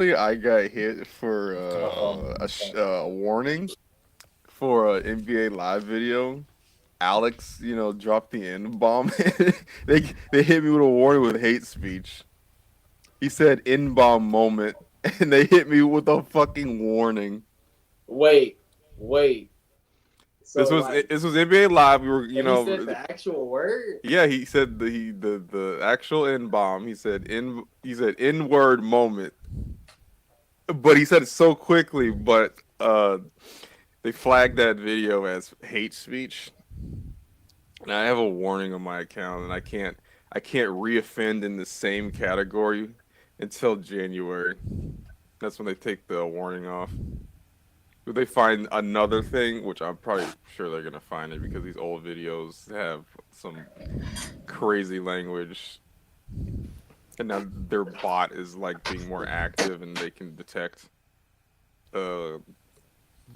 I got hit for a warning for an NBA live video. Alex, dropped the N bomb. They hit me with a warning with hate speech. He said N bomb moment, and they hit me with a fucking warning. Wait, wait. This So was like, this was NBA live. We were, and he said the actual word. yeah. He said the actual N bomb. He said N word moment, but he said it so quickly. But they flagged that video as hate speech. And I have a warning on my account, and I can't reoffend in the same category until January. That's when they take the warning off. If they find another thing, which I'm probably sure they're gonna find it because these old videos have some crazy language, and now their bot is like being more active, and they can detect uh,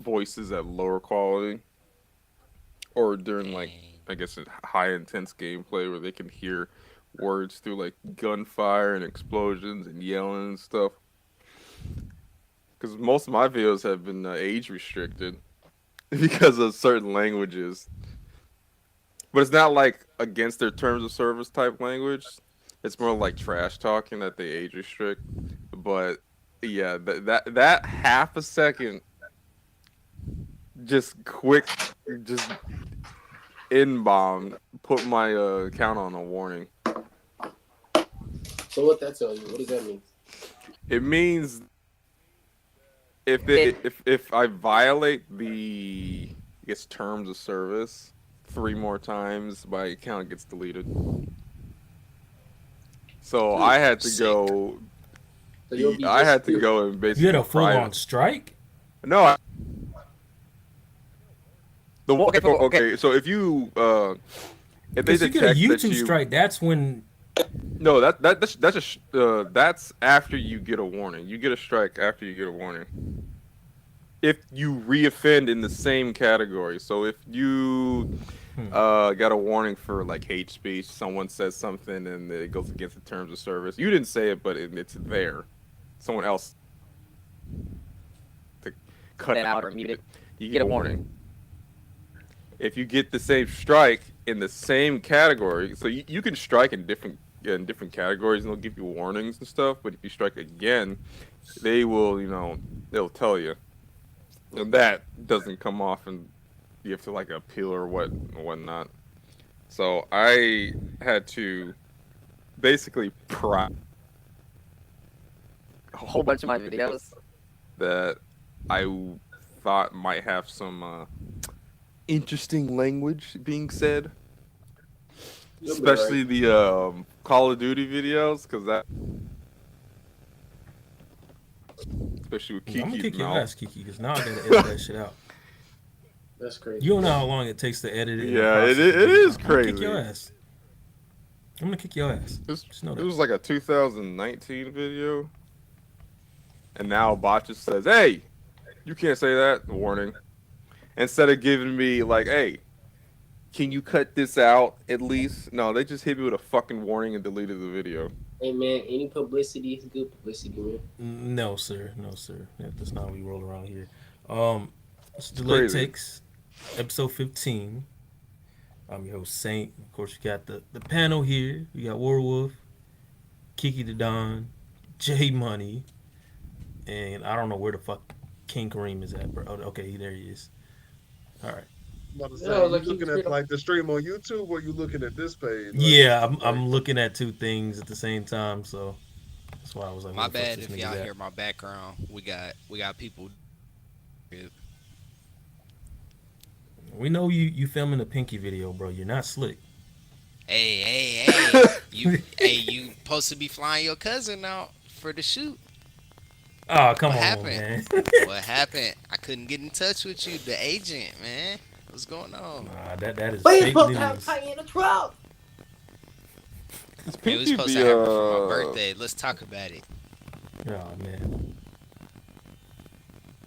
voices at lower quality, or during like Dang. I guess high intense gameplay where they can hear words through like gunfire and explosions and yelling and stuff. Because most of my videos have been age restricted because of certain languages, but it's not like against their terms of service type language. It's more like trash talking that they age restrict. But yeah, that half a second, just quick, just in bomb put my account on a warning. So what that tell you? What does that mean? It means if I violate the I guess terms of service 3 more times, my account gets deleted. So I had to Sick. go. So you'll be I just had to go and You had basically a full on private. strike? No, okay. So if they Because you get a detect that YouTube you strike, that's when. no that's after you get a warning. You get a strike after you get a warning. If you reoffend in the same category. So if you got a warning for like hate speech, someone says something and it goes against the terms of service. You didn't say it, but it's there. Someone else to cut it out or mute it. You get a warning. If you get the same strike in the same category, so you can strike in different categories and they'll give you warnings and stuff. But if you strike again, they will they'll tell you. And that doesn't come off, and you have to like appeal or whatnot. So I had to basically pry a whole bunch of my videos that I thought might have some interesting language being said, you'll be especially right. the Call of Duty videos, because that, especially with I'm gonna Kiki's kick your mouth. ass, Kiki, because now I gotta edit that shit out. That's crazy. You don't know how long it takes to edit it. Yeah, and it process it is I'm gonna kick your crazy. ass. I'm gonna kick your ass. It was, Just know it that. was like a 2019 video, and now bot just says, "Hey, you can't say that." Warning. Instead of giving me like, "Hey, can you cut this out at least?" No, they just hit me with a fucking warning and deleted the video. Hey man, any publicity is good publicity, man. No, sir. No, sir. That's not how we roll around here. It's It's Delayed crazy. Takes, episode 15. I'm your host, Saint. Of course, you got the panel here. We got Warwolf, Kiki the Don, J Money, and I don't know where the fuck King Kareem is at, bro. Oh, okay, there he is. All right. I'm about to Yeah, say, you like he looking was at straight up. like the stream on YouTube, or you looking at this page? Yeah, Like I'm looking at two things at the same time, so that's why I was like, My where the fuck's bad this if nigga's y'all at? hear my background. We got people. We know you filming a Pinky video, bro. You're not slick. Hey. You supposed to be flying your cousin out for the shoot. Oh, come What on, happened? man. What happened? I couldn't get in touch with you, the agent, man. What's going on? Nah, that is But he's fake supposed to have news. Ty in the truck. Is Man, we was Pinky supposed to have it for my birthday. Let's talk about it. Oh man,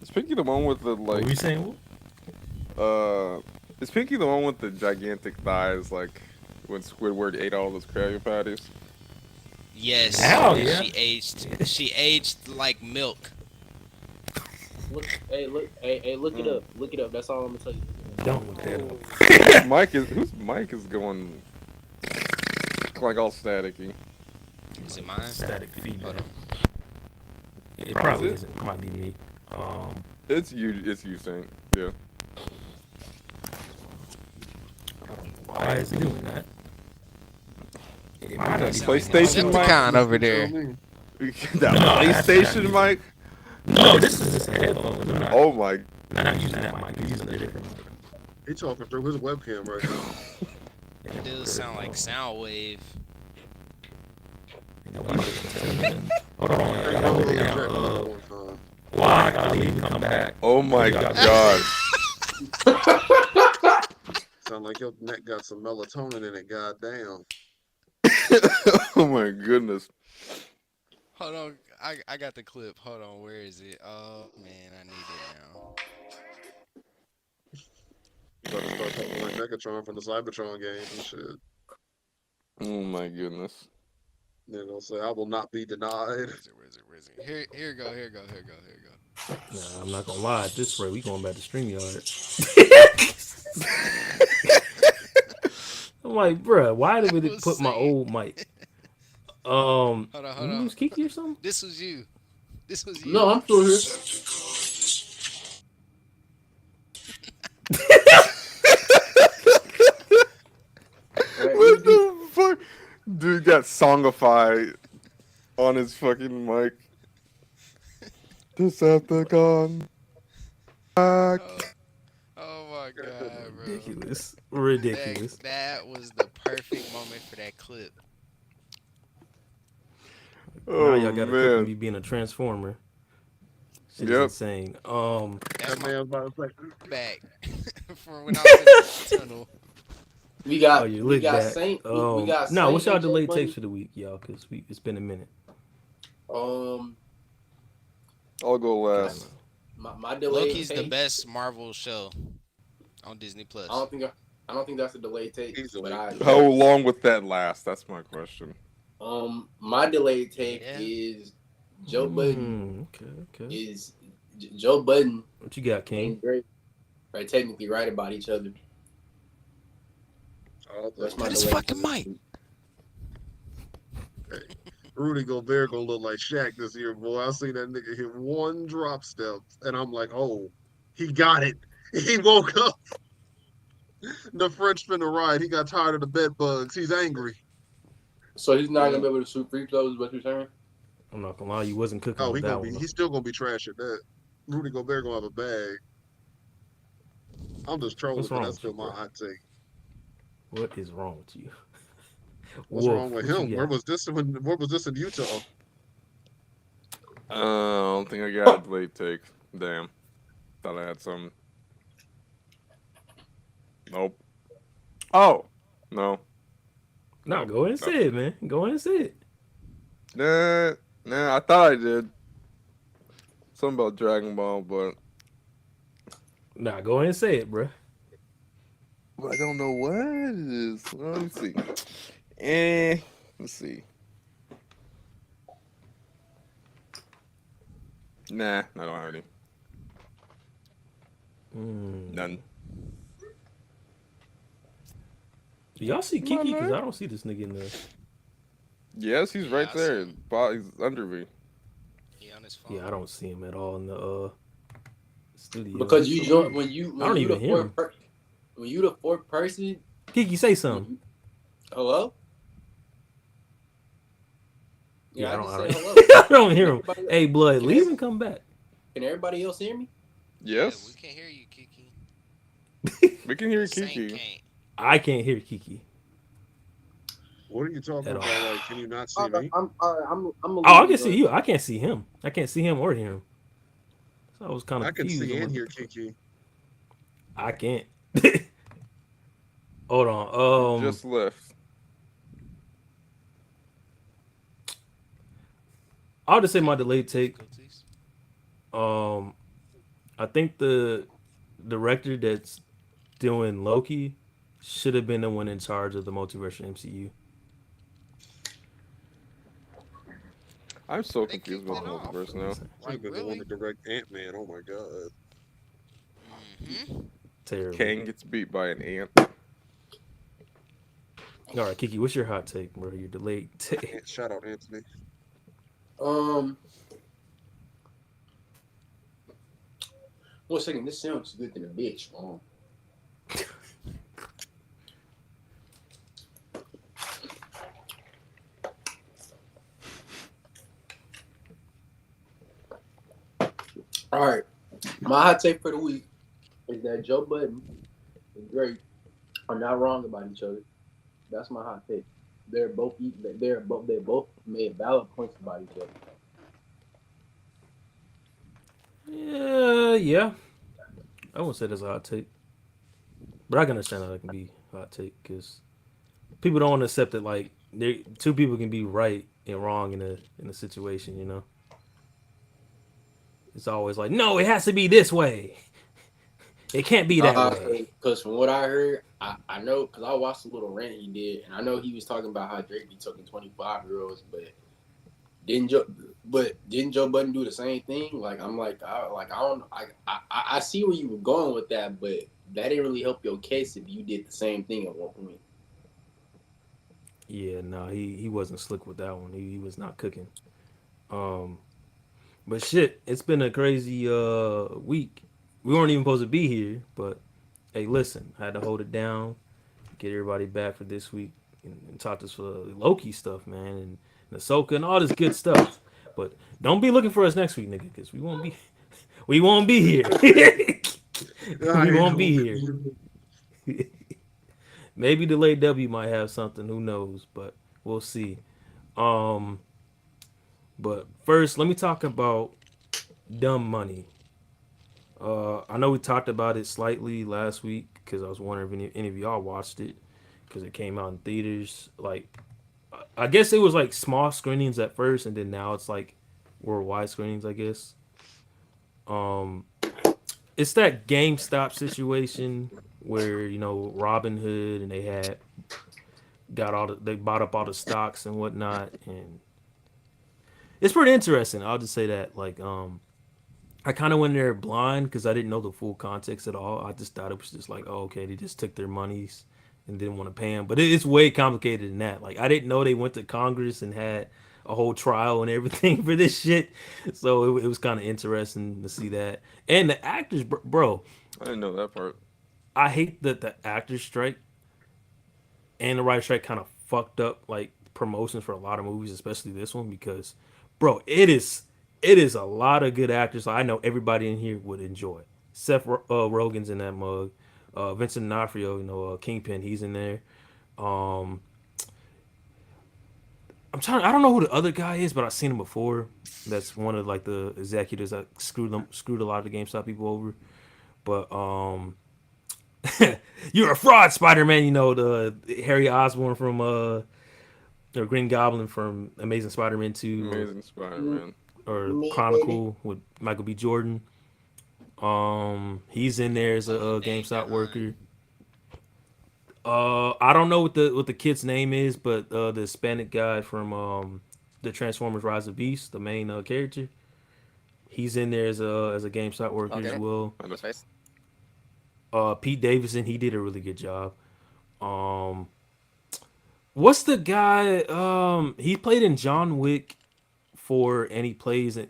is Pinky the one with the what were like you saying? uh is Pinky the one with the gigantic thighs like when Squidward ate all those Krabby Patties? Yes, Now, and yeah. she aged. She aged like milk. Look it Mm. up. Look it up. That's all I'm gonna tell you. Don't look that Oh, Whose mic is going like all staticky? Is it mine? static Hold feedback. on. It Is probably it? isn't. It might be me. It's you. It's you, Saint. Yeah. Why is he doing that? It might not be Sound like a PlayStation mic. Decepticon over you tell there. me. That PlayStation mic. No, this is just a headphones. Oh my. I'm not using that mic. I'm using a different mic. He talking through his webcam right now. It does sound like Soundwave. Hold on. Hey, I go gotta to look the down. check one time. Why I gotta leave and come back? Oh my god. Sound like your neck got some melatonin in it. Goddamn. Oh my goodness. Hold on, I got the clip. Hold on, where is it? Oh man, I need it now. You better start talking like Megatron from the Cybertron games and shit. Oh my goodness. You know, say I will not be denied. Where is it? Where is it? Where is it? Here you go. Here you go. Here you go. Here you go. Nah, I'm not gonna lie. At this rate, we going back to StreamYard. I'm like, bruh, why did That we was put my sick. old mic? Hold on, Did hold we on. lose Kiki or something? This was you. This was you. No, I'm still here. All right, What the fuck? Dude got songified on his fucking mic. Decepticon. Back. Oh my god, bro. Ridiculous. That Ridiculous. that was the perfect moment for that clip. Now Oh y'all got a clip of me man. being a transformer. Shit is Yep. insane. That's That my man's about to say, back for when I was in the tunnel. We Oh, got you we look got back. Saint. We got Nah, Saint what's y'all and J delayed Money. takes for the week, y'all? Cause it's been a minute. I'll go God, last. My delayed Loki's the take. best Marvel show on Disney I don't Plus. think I don't think that's a delayed take, but easily. I How agree. long would that last? That's my question. My delayed take Yeah. is Joe Budden Okay. is Joe Budden What you got, King? and Drake are technically right about each other. All That's things my Cut his delayed fucking take. mic. Hey, Rudy Gobert gonna look like Shaq this year, boy. I seen that nigga hit one drop step, and I'm like, oh, he got it. He woke up. The Frenchman arrived. He got tired of the bed bugs. He's angry. So he's not Yeah. gonna be able to shoot free throws. Is what you're saying? I'm not gonna lie, you wasn't cooking Oh, with that one. he's still gonna be trash at that. Rudy Gobert gonna have a bag. I'm just trolling, What's but wrong that's with you, still my bro? hot take. What is wrong with you? What's wrong Wolf, with what you him? Where got? was this in Utah? I don't think I got a late take. Damn. Thought I had some. Nope. Oh. No. Nah, Nope. go ahead and No. say it, man. Go ahead and say it. Nah, I thought I did. Something about Dragon Ball, Nah, go ahead and say it, bro. but I don't know what it is. Let me see. Let's see. Nah, I don't have any. None. Do y'all see Come on, Kiki? Because man. I don't see this nigga in there. Yes, he's Yeah, right I see there. him. He's under me. He on his phone. Yeah, I don't see him at all in the studio. Because That's you so join weird. when you I don't even hear him. when you the fourth person. Kiki, say something. Hello. Yeah, I just I said don't, hello. I don't hear him. Everybody- Hey, blood, Can leave every- and come back. Can everybody else hear me? Yeah, we Yes, can't hear you, Kiki. we can hear Saint Kiki. can't. I can't hear Kiki What are you talking at all. about? Like, can you not see me? I'm Oh, I can see you. I can't see him. I can't see him or hear him. So I was kind of I can confused. see I'm and like, hear what the fuck? Kiki. I can't. Hold He on. just left. I'll just say my delayed take. Difficulties. I think the director that's doing Loki should have been the one in charge of the multiverse MCU. I'm so They confused kicked about it the off. multiverse now. Like Even the one really? to direct Ant-Man. Oh my god. Hmm. Terrible. Kang gets beat by an ant. All right, Kiki, what's your hot take, bro? Your delayed take. Shout out Anthony. Um, 1 second. This sounds good than a bitch. All right. My hot take for the week is that Joe Budden and Drake are not wrong about each other. That's my hot take. They both made valid points about each other. Yeah. I won't say that's a hot take, but I can understand how that can be a hot take because people don't want to accept that like two people can be right and wrong in a situation. You know, it's always like, no, it has to be this way. It can't be that Nah, way. because from what I heard, I know because I watched a little rant he did, and I know he was talking about how Drake be talking 25-year-olds, didn't Joe, didn't Joe Budden do the same thing? Like I'm like I don't I see where you were going with that, but that didn't really help your case if you did the same thing at one point. Yeah, no, he wasn't slick with that one. He was not cooking. Um, but shit, it's been a crazy week. We weren't even supposed to be here, but hey, listen, I had to hold it down, get everybody back for this week, and talk this Loki stuff, man, and Ahsoka and all this good stuff. But don't be looking for us next week, nigga, because we won't be here. I We ain't won't gonna be be. here. Maybe delayed W might have something. Who knows? But we'll see. Um, but first, let me talk about Dumb Money. I know we talked about it slightly last week because I was wondering if any of y'all watched it because it came out in theaters. Like, I guess it was like small screenings at first, and then now it's like worldwide screenings. I guess. Um, it's that GameStop situation where Robin Hood and they bought up all the stocks and whatnot, and it's pretty interesting. I'll just say that. Like, I kind of went there blind because I didn't know the full context at all. I just thought it was just like, oh, okay, they just took their monies and didn't want to pay them. But it's way complicated than that. Like, I didn't know they went to Congress and had a whole trial and everything for this shit. So it was kind of interesting to see that. And the actors, bro, I didn't know that part. I hate that the actors strike and the writer strike kind of fucked up like promotions for a lot of movies, especially this one, because bro, it is a lot of good actors. I know everybody in here would enjoy. Rogen's in that mug. Vincent D'Onofrio, Kingpin, he's in there. Um, I don't know who the other guy is, but I've seen him before. That's one of like the executives that screwed a lot of the GameStop people over. But you're a fraud, Spider Man. The Harry Osborn from or Green Goblin from Amazing Spider-Man 2 Amazing Spider-Man. or Me, baby. Chronicle with Michael B. Jordan. He's in there as a, Oh dang, GameStop Jahan. worker. I don't know what the kid's name is, but the Hispanic guy from the Transformers: Rise of Beast, the main character, he's in there as a GameStop worker as Okay. well. I know. What's face? Pete Davidson, he did a really good job. Um, what's the guy? He played in John Wick 4, and he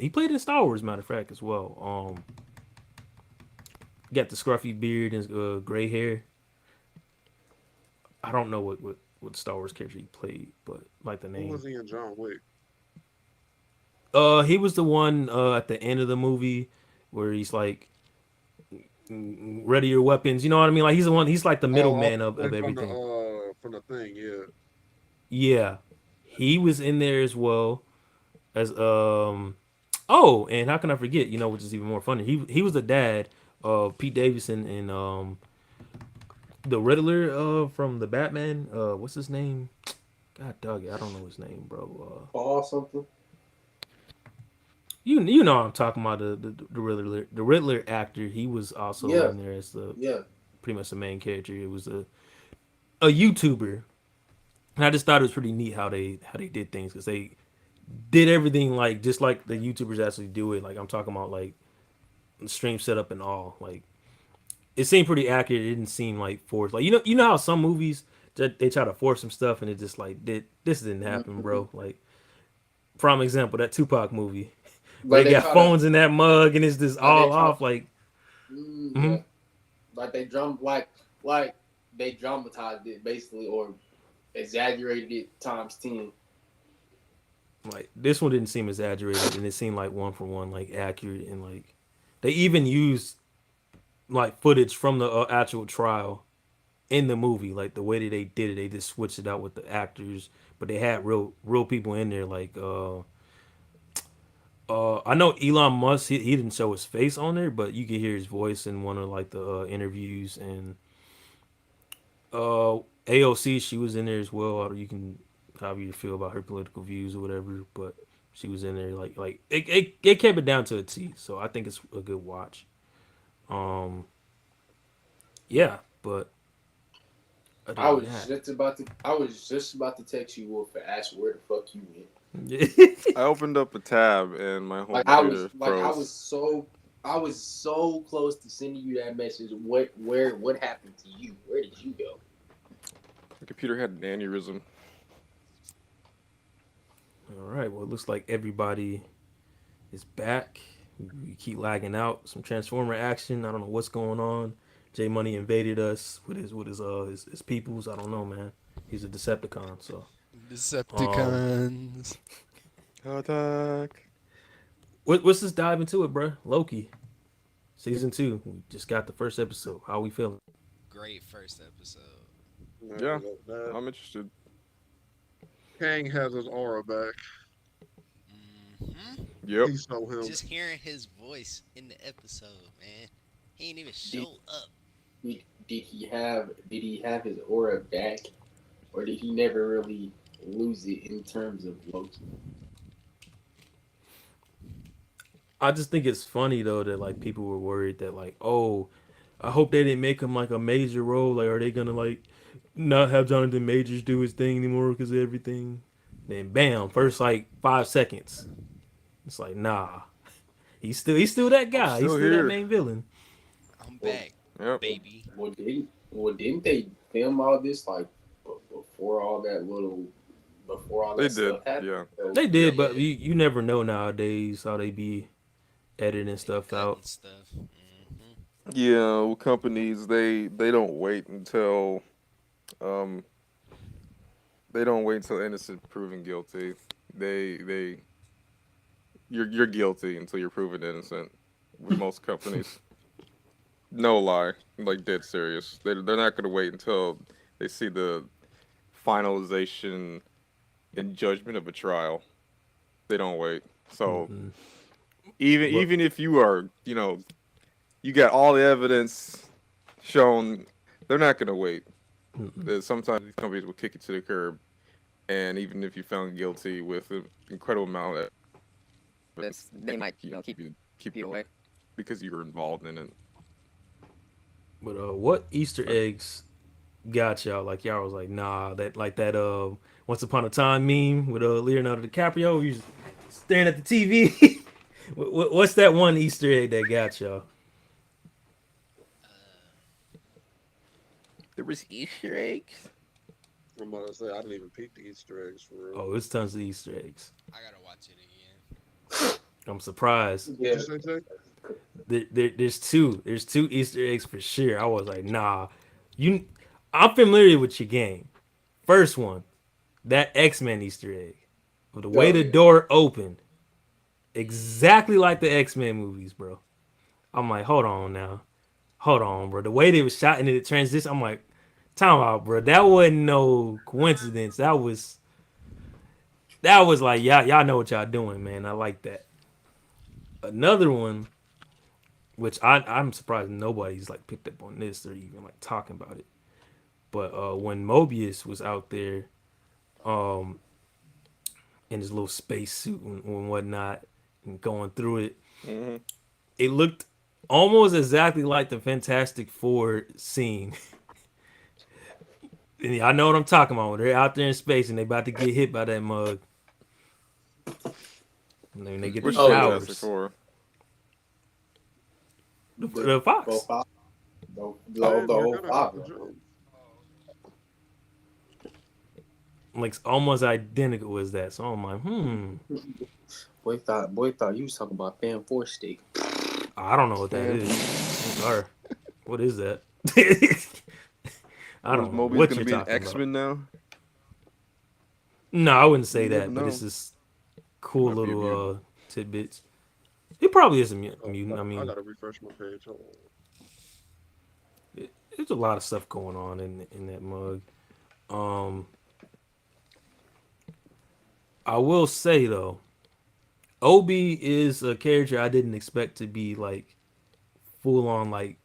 played in Star Wars, matter of fact, as well. Got the scruffy beard and gray hair. I don't know what Star Wars character he played, but like the Who was name. he in John Wick? He was the one at the end of the movie where he's like, ready your weapons. You know what I mean? Like he's the one. He's like the Oh, middleman of everything. from the thing, yeah. Yeah, he was in there as well as Oh, and how can I forget? Which is even more funny. He was the dad of Pete Davidson and the Riddler from the Batman. What's his name? God dog it, I don't know his name, bro. Or something. You know what I'm talking about the Riddler actor. He was also Yeah, in there as the yeah. pretty much the main character. It was a YouTuber, and I just thought it was pretty neat how they did things because they did everything like just like the YouTubers actually do it. Like I'm talking about like stream setup and all. Like it seemed pretty accurate. It didn't seem like forced. Like you know how some movies that they try to force some stuff and it just like this didn't happen, Mhm. bro. Like prime example that Tupac movie where Like they they got try to, phones in that mug and it's just like they all try, off. Like yeah, mhm. like they like they dramatized it basically or exaggerated it times 10. Like this one didn't seem exaggerated and it seemed like one for one like accurate and like they even used like footage from the actual trial in the movie, like the way that they did it, they just switched it out with the actors, but they had real people in there. Like I know Elon Musk, he didn't show his face on there, but you could hear his voice in one of like the interviews, and AOC, she was in there as well. You can however you feel about her political views or whatever, but she was in there like it kept it down to a T. So I think it's a good watch. Um, yeah, but other than I was just about to text you Wolf and ask where the fuck you went. that. I opened up a tab and my whole Like computer froze. I was so close to sending you that message. What happened to you? Where did you go? My computer had an aneurysm. All right. Well, it looks like everybody is back. We keep lagging out. Some Transformer action. I don't know what's going on. J Money invaded us with his peoples. I don't know, man. He's a Decepticon. So um, Decepticons. Attack. what's this dive into it, bro? Loki season 2. We just got the first episode. How we feeling? Great first episode. Yeah, That I'm interested. Kang has his aura back. Yep. He saw him. Just hearing his voice in the episode, man. He ain't even Did, show up. did he have his aura back, or did he never really lose it in terms of Loki? I just think it's funny though that like people were worried that like, oh, I hope they didn't make him like a major role. Like, are they gonna like not have Jonathan Majors do his thing anymore because of everything? Then bam, first like 5 seconds, it's like nah, he's still that I'm guy. He's still still that here. main villain. I'm Well, back, Yep. baby. didn't they film all this like before all They that did. stuff happened? Yeah. So, They Yep. did, but Yeah, you never know nowadays how they be editing they stuff out. cutting stuff. Yeah. Companies they don't wait until um they don't wait until innocent proven guilty. They you're guilty until you're proven innocent. With most companies, no lie, like dead serious. They're not gonna wait until they see the finalization and judgment of a trial. They don't wait. So Hmm. But even if you are, you got all the evidence shown, they're not gonna wait. mm-mm. Sometimes these companies will kick it to the curb, and even if you found guilty with an incredible amount of evidence, they might keep you away because you were involved in it. what Easter eggs got y'all? Like y'all was like, nah, that like that Once Upon a Time meme with Leonardo DiCaprio. You just staring at the TV. What's that one Easter egg that got y'all? There was Easter eggs. I'm about to say I didn't even peek the Easter eggs for real. Oh, it's tons of Easter eggs. I gotta watch it again. I'm surprised. What you yeah, say, Jay? There's two. There's two Easter eggs for sure. I was like, nah, you. I'm familiar with your game. First one, that X-Men Easter egg. With the way oh the yeah. door opened, exactly like the X-Men movies, bro. I'm like, hold on, bro. The way they was shot into the transition, I'm like, time out, bro. That wasn't no coincidence. That was like, y'all know what y'all doing, man. I like that. Another one, which I'm surprised nobody's like picked up on this or even like talking about it. But when Mobius was out there, um, in his little space suit and whatnot, and going through it, Hmm. it looked almost exactly like the Fantastic Four scene. And I know what I'm talking about. When they're out there in space and they about to get hit by that mug. And then they get Which these Oh, Fantastic powers. Four? the The both Fox. five, the Damn, you're whole gonna have five. to jump. Like almost identical as that. So I'm like, Boy thought you was talking about Fan Four Stick. I don't know what that And is. I'm sorry. What is that? I what is don't know Moby's what gonna you're be in talking X about. Men now? No, I wouldn't say You never that, but it's know. just cool Might be a mutant. little tidbits. He probably is a Oh, mutant. I I mean, gotta refresh my page. Hold there's a lot of stuff going on in that mug. Um, I will say though, Obi is a character I didn't expect to be like full on like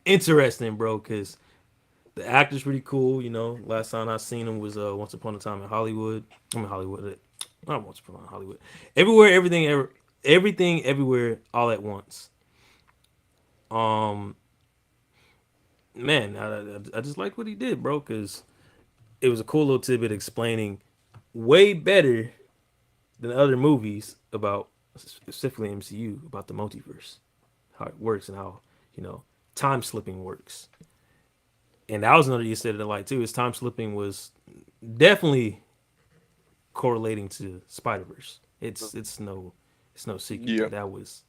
interesting, bro. Because the actor's pretty cool. You know, last time I seen him was Once Upon a Time in Hollywood. I mean Hollywood, not Once Upon a Hollywood. Everywhere, everything, everywhere, all at once. Um, man, I just like what he did, bro. Because it was a cool little tidbit explaining way better than other movies about specifically MCU about the multiverse, how it works and how you know time slipping works. And that was another you said it like too. Is time slipping was definitely correlating to Spider Verse. It's no secret Yeah. that that was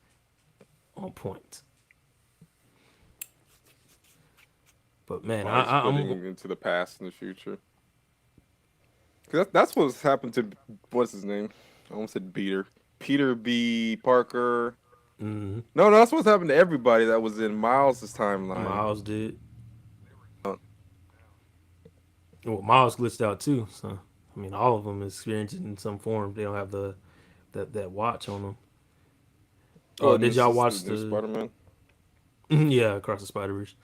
on point. But man, Oh, he's I'm splitting into the past and the future. 'Cause that's what's happened to what's his name? I almost said Peter B. Parker. mm, No, that's what's happened to everybody that was in Miles' timeline. Miles did. Uh, Well, Miles glitched out too. So I mean, all of them experience it in some form. They don't have that watch on them. oh, and Did this y'all is the watch new the? Spider-Man. Yeah, Across the Spider Verse.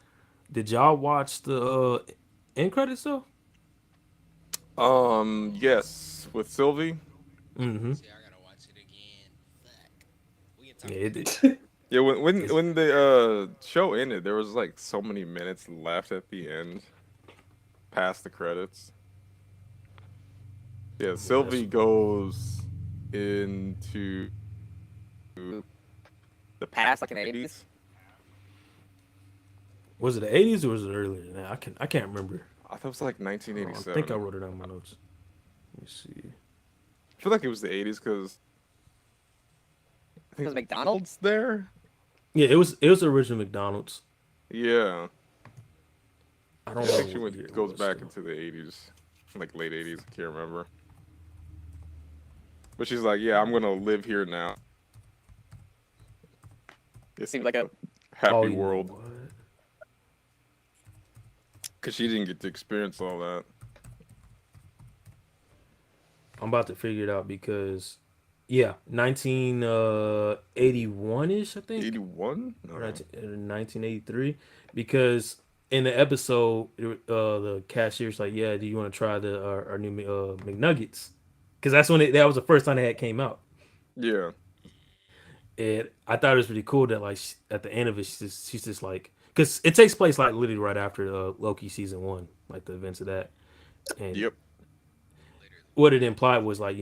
Did y'all watch the end credits though? Yes, with Sylvie. Mm-hmm. See, I gotta watch it again. Fuck. We can talk Yeah, about it it did. later. Yeah, when It's, when the show ended, there was like so many minutes left at the end, past the credits. Yeah, yeah, that's Sylvie goes into the past, like in the 80s. was it the 80s or was it earlier than that? I can't remember. I thought it was like I think I 1987. wrote it down in my notes. Let me see. I feel like it was the 80s because I think it was McDonald's there. Yeah, it was the original McDonald's. Yeah, I don't yeah. I know think she what went year it goes was back though. into the 80s, like late 80s. I can't remember. But she's like, yeah, I'm gonna live here now. It seems like a Oh, happy you know world what? because she didn't get to experience all that. I'm about to figure it out because yeah, 1981 ish, I think, 81? or No. 1983, because in the episode, the cashier's like, "Yeah, do you want to try our new McNuggets?" Because that was the first time they had came out. Yeah. And I thought it was really cool that like at the end of it, she's just like, because it takes place like literally right after Loki season one, like the events of that, and Yep. Literally. what it implied was like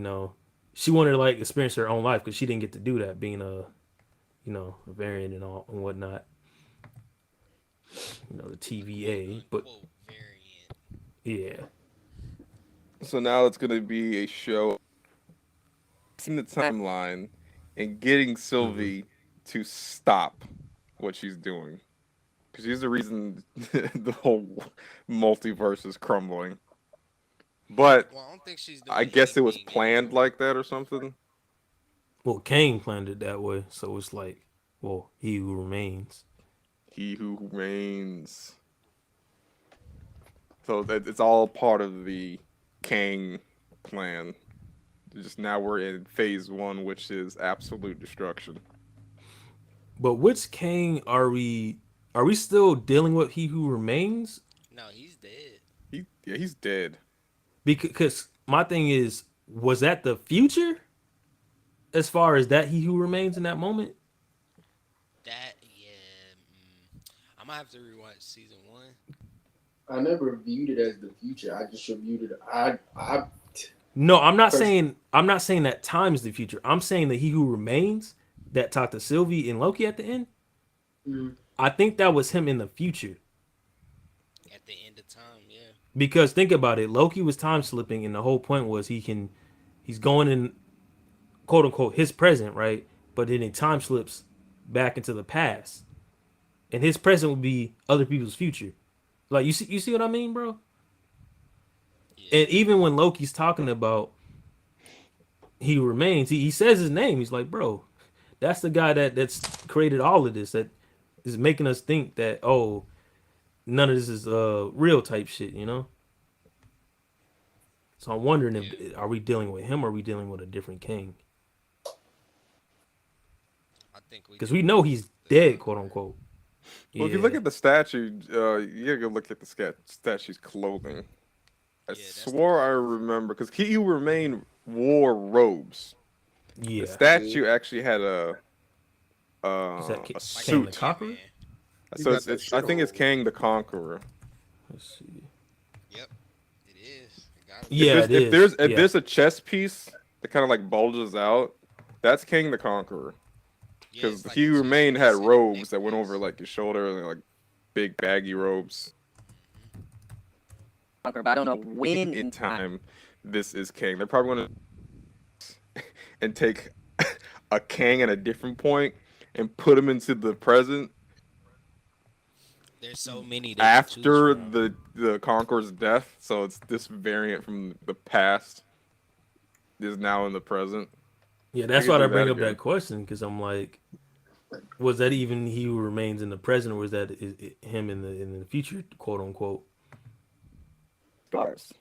she wanted to like experience her own life because she didn't get to do that being a variant and all and whatnot, the Quote TVA, but unquote variant. yeah, So now it's gonna be a show in the timeline and getting hmm Sylvie to stop what she's doing because she's the reason the whole multiverse is crumbling. But Well, I don't think she's I doing guess it was anything planned anymore. like that or something. well, Kane planned it that way, so it's like, well, he who remains. He who remains. So that it's all part of the Kang plan. Just now we're in phase one, which is absolute destruction. But which Kane are we? Are we still dealing with he who remains? No, he's dead. He's dead. Because my thing is, was that the future? As far as that he who remains in that moment? That yeah. I might have to rewatch season one. I never viewed it as the future. I just viewed it. I No, First, I'm not saying that time is the future. I'm saying that he who remains that talked to Sylvie and Loki at the end. mm, I think that was him in the future. At the end of time, yeah. Because think about it, Loki was time slipping, and the whole point was he's going in quote unquote his present, right? But then he time slips back into the past, and his present would be other people's future. Like you see what I mean, bro? And Yeah. even when Loki's talking about he remains, he says his name. He's like, bro, that's the guy that's created all of this. That is making us think that none of this is real type shit. You know. So I'm wondering Yeah. if are we dealing with him or are we dealing with a different king? I think we Because we dealing know with he's the dead, quote Conqueror. unquote. Well, if you look Yeah, at the statue, you gotta go look at the statue's clothing. I Yeah, that's the swore I Conqueror. remember because he remained wore robes. The yeah. mm, statue actually had Is that a Like in Kang the the suit. Ant Conqueror? Man. He So got that it's I shit think it's on. Kang the Conqueror. Let's see. Yep, it is. It gotta If be. Yeah, there's it is. if Yeah, there's a chest piece that kind of like bulges out, that's King the Conqueror. Yeah, Because it's like he a chest remained had piece and a robes that went over necklace. like his shoulder, and like big baggy robes. In time, this is King. They're probably gonna and take a Kang at a different point and put him into the present There's so many they could choose after from. the Conqueror's death. So it's this variant from the past is now in the present. yeah. They That's could why I do bring that up that again. question because I'm like, was that even he who remains in the present, or was that him in the future, quote unquote? Stars.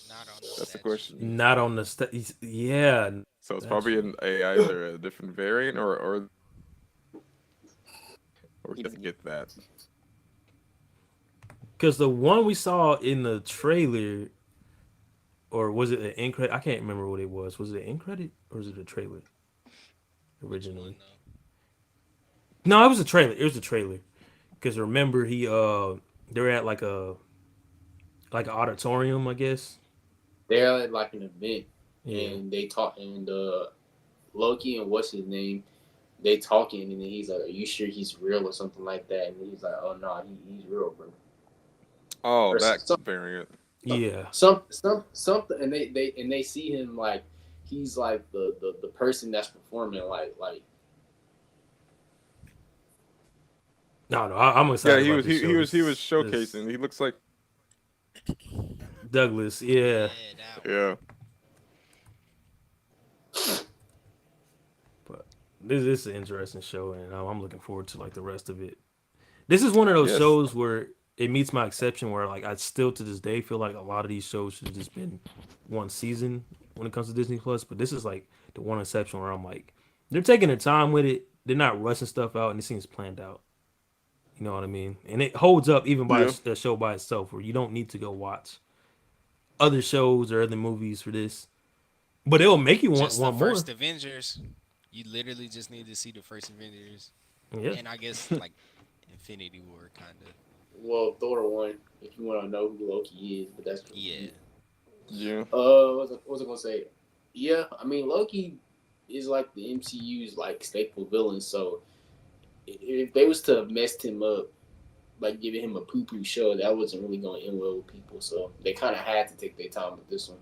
Not on the That's the statue. question. Not on the yeah. So it's That's probably an either a different variant or he doesn't get that. because the one we saw in the trailer, or was it an end credit? I can't remember what it was. Was it an end credit or was it a trailer Which one originally? though? No, it was a trailer. It was a trailer. Because remember they're at like an auditorium, I guess. they're at like an event, Yeah. and they talk, and Loki and what's his name, they talking, and then he's like, "Are you sure he's real or something like that?" And he's like, "Oh no, he's real, bro." Oh, Or that some, variant. Yeah. something, and they see him like he's like the person that's performing like No, I'm Yeah, excited about this show. he was This showcasing. He looks like Douglas, yeah. Yeah, that one. yeah. But this is an interesting show, and I'm looking forward to like the rest of it. This is one of those Yes. shows where it meets my exception, where like I still to this day feel like a lot of these shows should have just been one season when it comes to Disney Plus. But this is like the one exception where I'm like, they're taking their time with it. They're not rushing stuff out, and it seems planned out. You know what I mean? And it holds up even by Yeah. a show by itself, where you don't need to go watch other shows or other movies for this. But it'll make you Just the want more. first Avengers. You literally just need to see the first Avengers, Yeah. and I guess like Infinity War, kind of. well Thor one if you want to know who Loki is, but that's Yeah. Yeah. what was I gonna say? Yeah, I mean Loki is like the MCU's like staple villain, so if they was to have messed him up, like giving him a poo poo show, that wasn't really going to end well with people. So they kind of had to take their time with this one.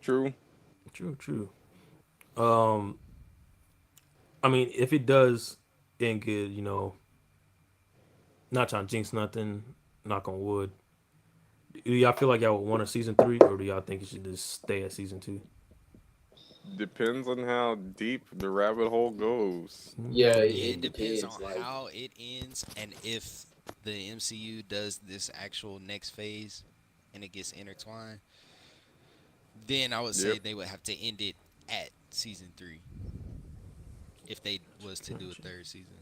True. True, true. Um, I mean, if it does end good, not trying to jinx nothing, knock on wood. Do y'all feel like y'all would want a season three, or do y'all think it should just stay at season two? Depends on how deep the rabbit hole goes. Yeah, Yeah, it it depends on depends. Like, how it ends and if the MCU does this actual next phase and it gets intertwined. Then I would Yep. say they would have to end it at season 3 if they was to do a third season.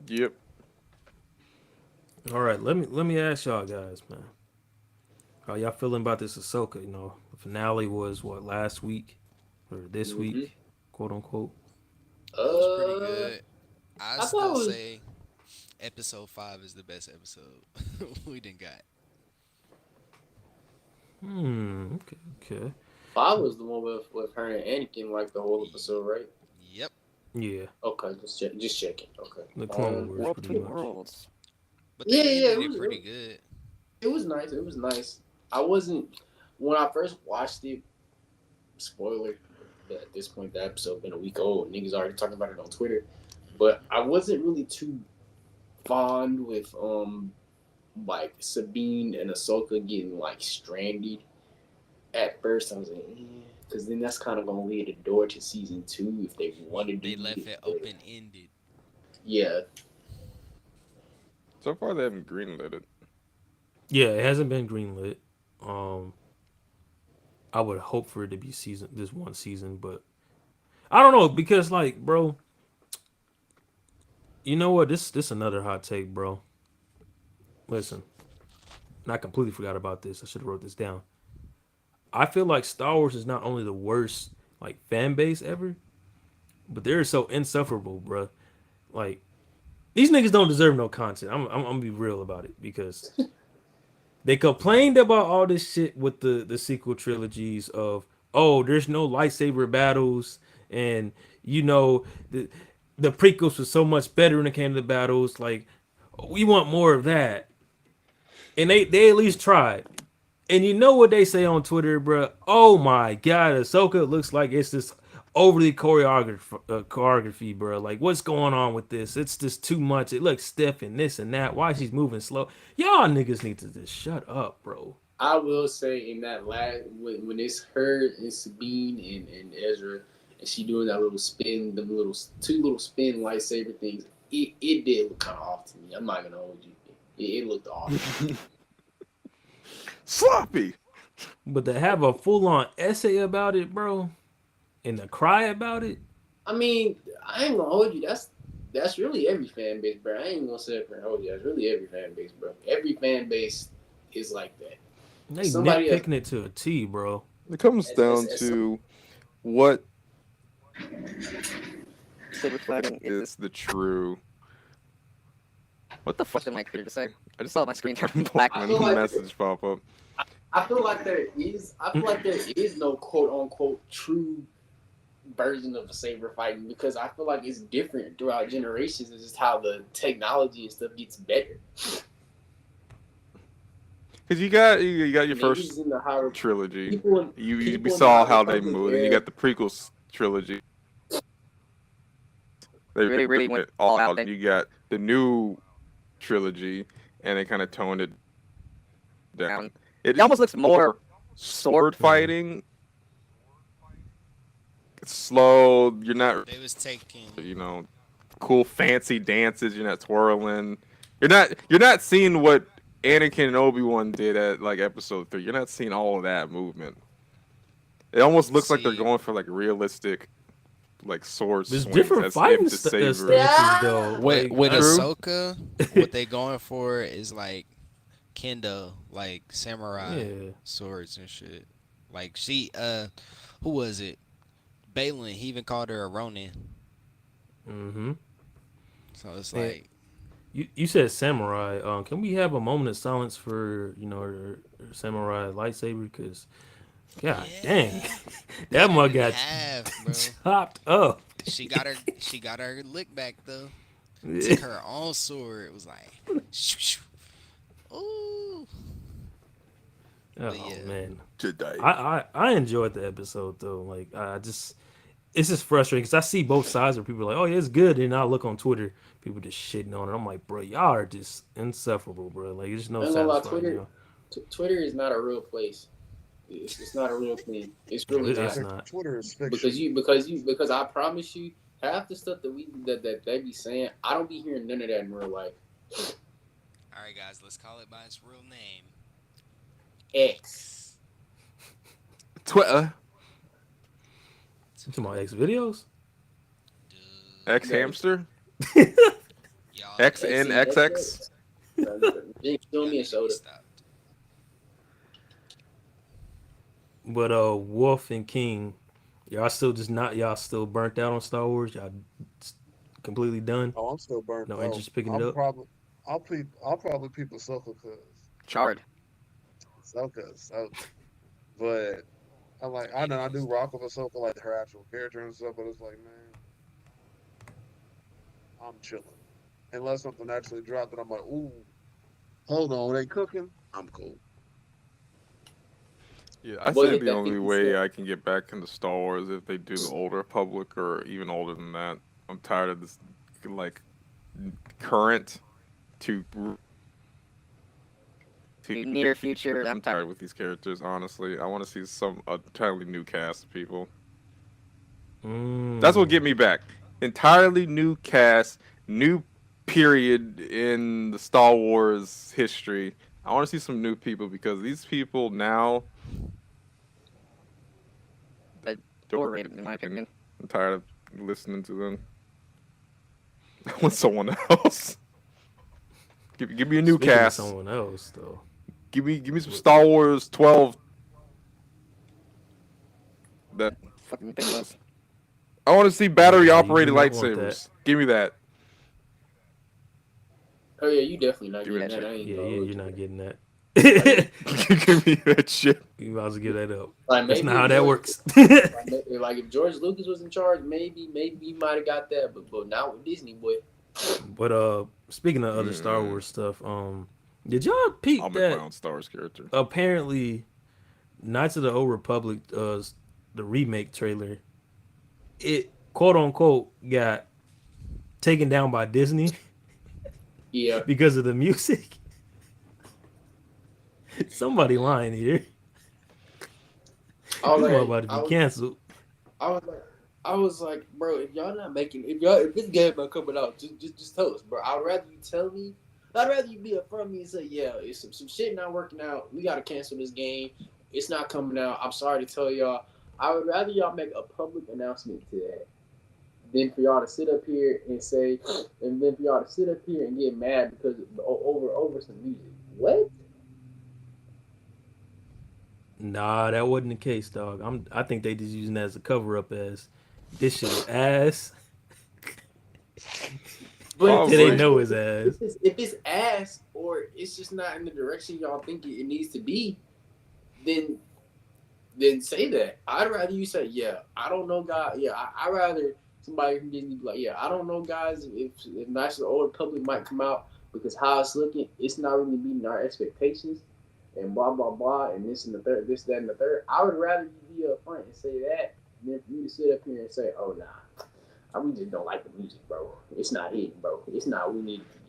Yep. All right, let me ask y'all guys, man. How y'all feeling about this Ahsoka? The finale was what last week or this mm-hmm. week, quote unquote. It was pretty uh, good. I I thought still it was say Episode 5 is the best episode we done got. Okay, okay. Five was the one with her and Anakin like the whole Ye- episode, right? Yep. Yeah, Okay, just checking. Okay. the Clone Wars, World pretty to much. worlds. But Yeah, they yeah, ended it pretty good. it was nice. It was nice. I wasn't when I first watched it. Spoiler, but at this point the episode been a week old. Niggas already talking about it on Twitter. But I wasn't really too fond with like Sabine and Ahsoka getting like stranded. At first, I was like, because then that's kind of gonna lead the door to season 2 if they wanted to They do left it. it open ended. Yeah, So far, they haven't greenlit it. Yeah, it hasn't been greenlit. Um, I would hope for it to be this one season, but I don't know because like, bro, you know what? This another hot take, bro. Listen, and I completely forgot about this. I should have wrote this down. I feel like Star Wars is not only the worst like fan base ever, but they're so insufferable, bro. Like these niggas don't deserve no content. I'm gonna be real about it because they complained about all this shit with the sequel trilogies of oh there's no lightsaber battles and you know the prequels were so much better when it came to the battles like we want more of that and they at least tried. And you know what they say on Twitter, bro? Oh my god, Ahsoka looks like it's this overly choreography, bro. Like, what's going on with this? It's just too much. It looks stiff and this and that. Why she's moving slow? Y'all niggas need to just shut up, bro. I will say in that last when it's her and Sabine and Ezra and she doing that little spin, the little two little spin lightsaber things. It did look kind of off to me. I'm not gonna hold you. It looked off. Sloppy. But to have a full on essay about it, bro, and to cry about it, I mean, I ain't gonna hold you. That's really every fan base, bro. I ain't gonna say it for hold you. That's really every fan base, bro. Every fan base is like that. they Somebody else. nitpicking it to a T, bro. It comes down as to what saber flagging is the true. What the fuck am I trying to say? I just saw my screen turn black I when feel the like- message pop up. I feel like there is. I feel like there is no quote unquote true version of a saber fighting because I feel like it's different throughout generations. It's just how the technology and stuff gets better. Cause you got your Niggas first in the higher trilogy. people in, You people we in saw the how they Republic moved. And you era- got the prequels trilogy. They really went all out. You got the new trilogy, and they kind of toned it down. It almost looks more sword fighting. It's slow. You're not, They was taking cool fancy dances. You're not twirling. You're not seeing what Anakin and Obi-Wan did at like episode 3. You're not seeing all of that movement. It almost looks like they're See- going for like realistic, like sword There's swings different as fighting if the saber. stances, though. with Like, with True. Ahsoka, what they going for is like kendo, like samurai yeah. swords and shit. Like she, who was it? Balin. He even called her a Ronin. Mm-hmm. So it's Yeah. like You said samurai. Can we have a moment of silence for her samurai lightsaber? Because, god dang, that mug got half, bro. chopped up. She got her lick back though. Took her own sword. It was like, shoo, shoo. Ooh. Oh yeah. man, Jedi. I enjoyed the episode though. Like it's just frustrating because I see both sides where people are like, oh yeah, it's good, and I look on Twitter, people just shitting on it. I'm like, bro, y'all are just insufferable, bro. Like there's no I ain't gonna lie, satisfying. Twitter is not a real place. It's not a real thing. It's really It's not. not. Twitter is fiction. Because I promise you, half the stuff that they be saying, I don't be hearing none of that in real life. All right, guys, let's call it by its real name. X. Twitter. You talking about X videos? Dude, X hamster. y'all, XNXX. Jinx, show me a soda. Stop. But Wolf and King, y'all still burnt out on Star Wars. Y'all completely done. Oh, I'm still burnt No out. interest picking it I'm up? probably I'll probably peep Ahsoka because Chard. Ahsoka. But I know I do Anyways, rock with Ahsoka, like her actual character and stuff. But it's like, man, I'm chilling unless something actually dropped, and I'm like, ooh, hold on, they cooking. I'm cool. Yeah, I Boy, think hit the that only 50 way cent. I can get back into Star Wars is if they do the older Republic or even older than that. I'm tired of this, like, current to near future. I'm tired with these characters. Honestly, I want to see some entirely new cast of people. That's what Mm. get me back. Entirely new cast, new period in the Star Wars history. I want to see some new people because these people now, overrated in my opinion. I'm tired of listening to them. I want someone else. Give me a new Speaking of cast. someone else, though, Give me some Star Wars 12. That fucking thing was. I want to see battery you do operated not want that. lightsabers. Give me that. Oh yeah, you definitely not Give me getting that that. shit. I ain't Yeah, gonna yeah, hold you're you. not getting that. Like, Give me that shit. You might as well give that up. like That's not maybe how if that George, works. like if George Lucas was in charge, maybe he might have got that. But not with Disney, boy. But speaking of other Star Mm-mm. Wars stuff, did y'all peep I'll make my that own Star Wars character. apparently Knights of the Old Republic, the remake trailer, it quote unquote got taken down by Disney Yeah, because of the music? Somebody lying here. I was This one like, about to be canceled. I was like, I was like, bro, if y'all not making, if this game not coming out, just tell us, bro. I'd rather you tell me. I'd rather you be upfront with me and say, yeah, it's some shit not working out. We gotta cancel this game. It's not coming out. I'm sorry to tell y'all. I would rather y'all make a public announcement to that than for y'all to sit up here and say, and then for y'all to sit up here and get mad because over some music. What? Nah, that wasn't the case, dog. I think they just using that as a cover up as this shit is ass. But at the Till they same Probably. know point, his ass. if it's ass or it's just not in the direction y'all think it needs to be, then say that. I'd rather you say, yeah, I don't know, guys. Yeah, I rather somebody from Disney be like, yeah, I don't know, guys. If Knights of the Old Republic might come out because how it's looking, it's not really meeting our expectations, and blah blah blah, and this and the third, this that and the third. I would rather you be up front and say that than for you to sit up here and say, oh nah, we just don't like the music, bro. It's not hitting, bro. It's not what we need it to be.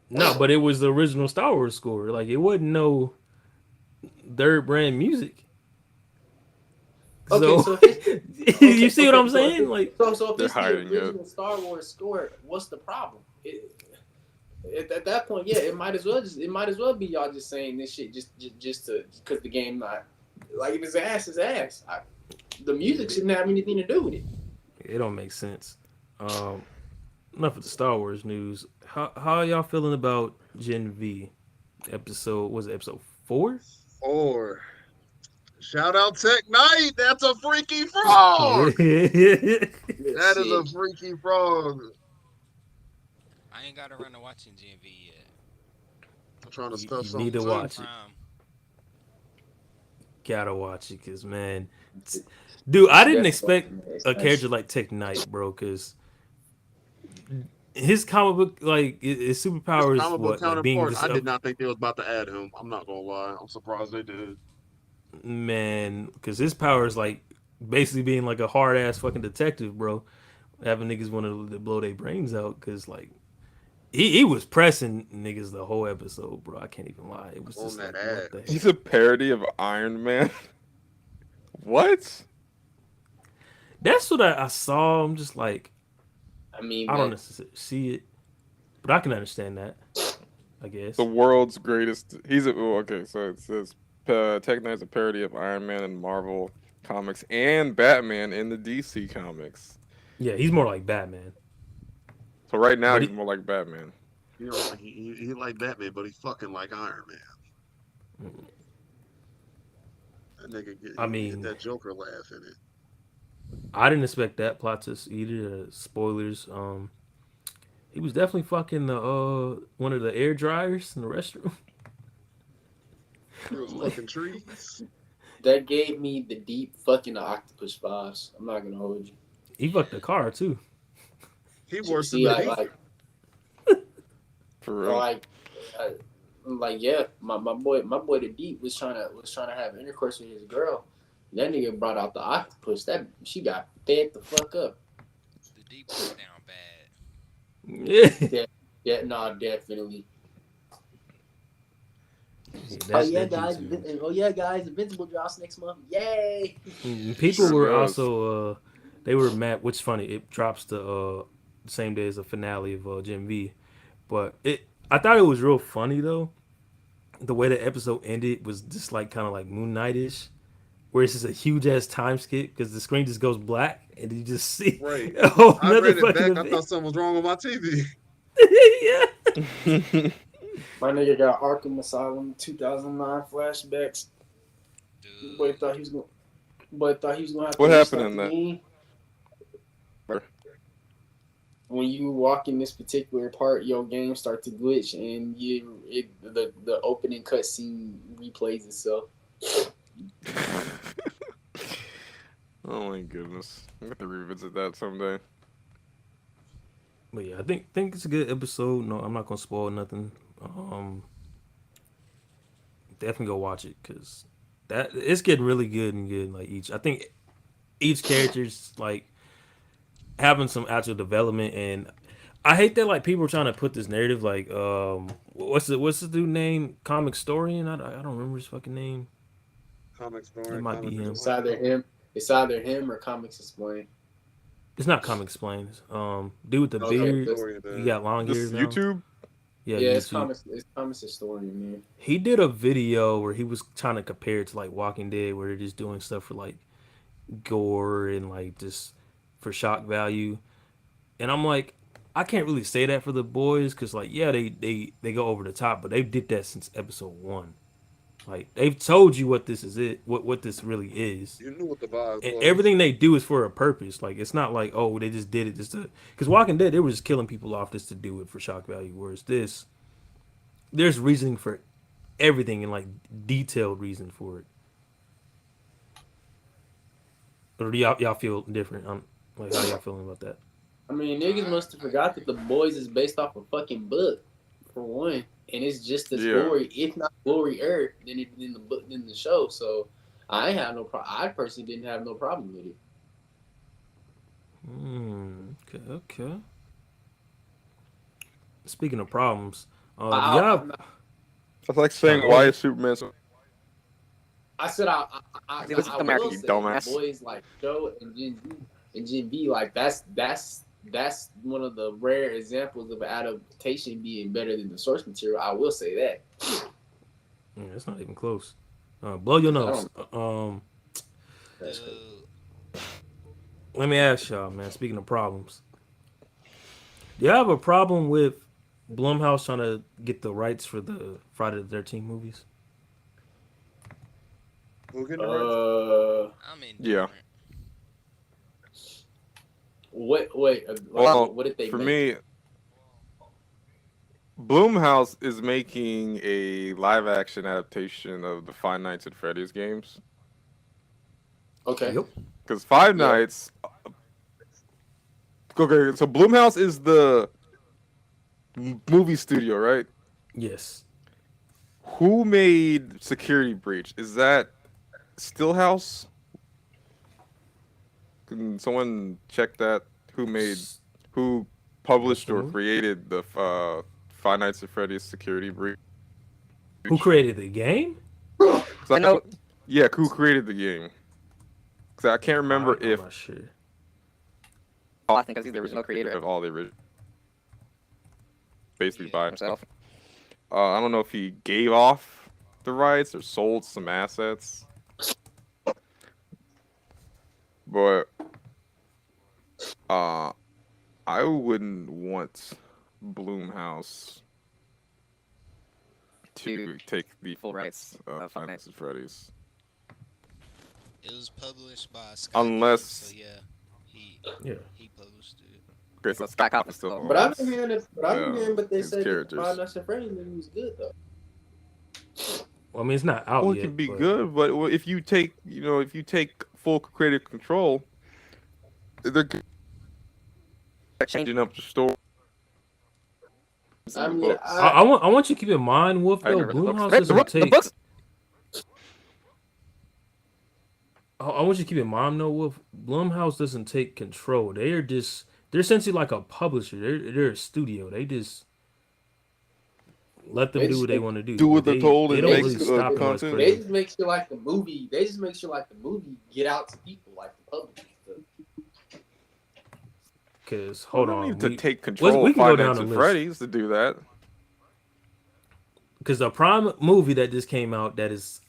No, but it was the original Star Wars score. Like it wasn't no third brand music. Okay, So so if it's you see what I'm so if saying? it's Like so if They're it's the hiding it. original Star Wars score, what's the problem? At that point, yeah, it might as well be y'all just saying this shit just to because the game not like if it's ass, it's ass. The music shouldn't have anything to do with it. it don't make sense. Um, enough of the Star Wars news. How y'all feeling about Gen V episode? Was it episode 4? Or shout out Tech Knight. That's a freaky frog. Good That is a shit. freaky frog. I ain't got around to watching Gen V yet. I'm trying to stuff You need something to too. Amazon watch it. Prime. Gotta watch it, cause man, dude, I didn't That's expect it's a nice. character like Tech Knight, bro, cause his comic book like his His superpower is comic book what, like being counterpart, this I did not think they was about to add him. I'm not gonna lie. I'm surprised they did. man, cause his power is like basically being like a hard ass fucking detective, bro, having niggas want to blow their brains out, cause like he was pressing niggas the whole episode, bro. I can't even lie. It was On just that like, what the ass. He's hell? a parody of Iron Man. What? That's what I saw. I'm just like, I mean, I don't man, necessarily see it, but I can understand that. I The guess. world's greatest. He's a. Oh, okay, so it says Tech Knight's a parody of Iron Man in Marvel comics and Batman in the DC comics. Yeah, he's more like Batman. So right now But he's more like Batman. You know, he like Batman, but he fucking like Iron Man. That nigga I get mean, that Joker laugh in it. I didn't expect that plot twist either. Spoilers. He was definitely fucking the one of the air dryers in the restroom. He was fucking trees. That gave me the deep fucking octopus vibes. I'm not gonna hold you. He fucked the car too. He worse than See, the like, heat. like, For real. like, uh, like, yeah, my boy, the deep was trying to have intercourse with his girl. That nigga brought out the octopus. That she got fed the fuck up. The deep went down bad. Yeah, Yeah, yeah, nah, definitely. yeah Oh that yeah, that guys. dude's was. Oh yeah, guys. Invincible drops next month. Yay! People Sure were does. also they were mad. Which is funny. It drops the same day as the finale of Gen V, but I thought it was real funny though. The way the episode ended was just like kind of like Moon Knight-ish, where it's just a huge ass time skip because the screen just goes black and you just see Right. a whole I another ran it fucking back. I event. thought something was wrong with my TV. Yeah. My nigga got Arkham Asylum 2009 flashbacks. Boy Dude, thought he was gonna. Boy thought he was gonna have to What happened restart in the that? game. When you walk in this particular part, your game starts to glitch, and the opening cutscene replays itself. Oh my goodness. I'm gonna have to revisit that someday. But yeah, I think it's a good episode. No, I'm not gonna spoil nothing. Um, Definitely go watch it because that it's getting really good and good. Like I think each character's like having some actual development, and I hate that like people are trying to put this narrative like what's the dude name, comic historian? I don't remember his fucking name. Comics It boring. might be Comic him. It's either him. It's either him or Comics Explained. It's not comic explains. Dude with the Okay, comic beard, story. he got long This hair is now. YouTube? Yeah, yeah, it's YouTube. Comics. It's Comics Historian, man. He did a video where he was trying to compare it to like Walking Dead, where they're just doing stuff for like gore and like just for shock value. And I'm like, I can't really say that for the boys because like yeah, they go over the top, but they did that since episode 1. Like they've told you what this is what this really is. You knew what the vibe And was. everything they do is for a purpose. Like it's not like oh they just did it just to because Walking Dead they were just killing people off just to do it for shock value. Whereas this, there's reasoning for everything and like detailed reason for it. Or do y'all feel different? Like how y'all feeling about that? I mean, niggas I must have I forgot that agree. the boys is based off a fucking book, for one, and it's just as Yeah. gory, if not gorier, than it in the book than the show. So I ain't have no problem. I personally didn't have no problem with it. Okay, okay. Speaking of problems, do I, y'all? I'm not, That's like Oh, saying go why ahead. is Superman so I said Listen I to America, will you say the dumbass. boys like show and Gen V like that's one of the rare examples of adaptation being better than the source material. I will say that Yeah, it's not even close. Blow your because I nose. don't. That's crazy. Dude, Let me ask y'all, man. Speaking of problems, do y'all have a problem with Blumhouse trying to get the rights for the Friday the 13th movies? Who getting the rights? Uh, I'm Yeah. indifferent. wait, like Well, what did they for make? me, Blumhouse is making a live action adaptation of the Five Nights at Freddy's games. Okay, Yep. Because Five yeah, Nights. Okay, so Blumhouse is the movie studio, right? Yes. Who made Security Breach? Is that Stillhouse? Can someone check that? Who made, S- who What's published the or movie? created the Five Nights at Freddy's Security Breach? Who created the game? 'Cause I know, yeah, who created the game? Because I can't remember I'm if not sure. I think he's the original creator of all the original, basically Yeah. by himself. I don't know if he gave off the rights or sold some assets, but uh, I wouldn't want Bloomhouse to take the Full rights of Five Five Nights. Nights at Freddy's It was published by Skybound, so unless yeah, he Yeah. he published it. create some Scott stuff. Cawthon's still. But I've been hearing it. But they his said that characters. Five Nights at Freddy's movie was good though. Well, I mean, it's not out Well, it yet. can be but good, but if you take full creative control, they're changing up the story. I mean, Books. I want you to keep in mind, Wolf. I Though never read the books. Blumhouse The doesn't take. books. I want you to keep in mind, though, Wolf. Blumhouse doesn't take control. They're essentially like a publisher. They're a studio. They just let them do what they want to do. Do what But they're told They and don't make really stop them as content. They critics. just make sure like the movie. They just make sure like the movie get out to people, like the public. Because hold don't on, need to take control we of can go Five down Nights the at list. Freddy's to do that. Because the prime movie that just came out that is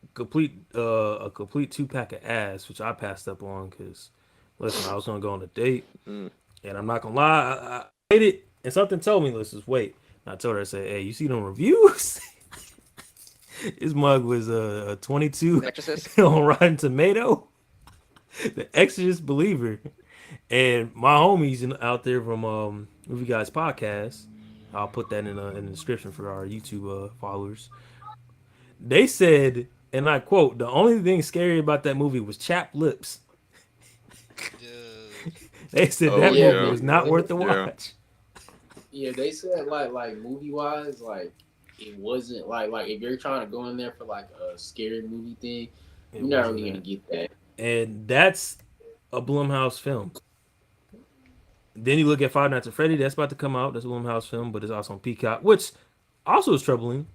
a complete 2-pack of ass, which I passed up on because listen, I was gonna go on a date, and I'm not gonna lie, I waited, and something told me, let's just wait. And I told her, I said, hey, you see them reviews? His mug was a 22 Exorcist. on Rotten Tomato. The Exorcist believer. And my homies out there from Movie Guys Podcast, I'll put that in the description for our YouTube followers. They said, and I quote, the only thing scary about that movie was chapped lips. They said that movie was not worth the watch. Yeah, they said like movie wise, like it wasn't like if you're trying to go in there for like a scary movie thing, you're not really gonna get that. And that's a Blumhouse film. Then you look at Five Nights at Freddy, that's about to come out. That's a Blumhouse film, but it's also on Peacock, which also is troubling.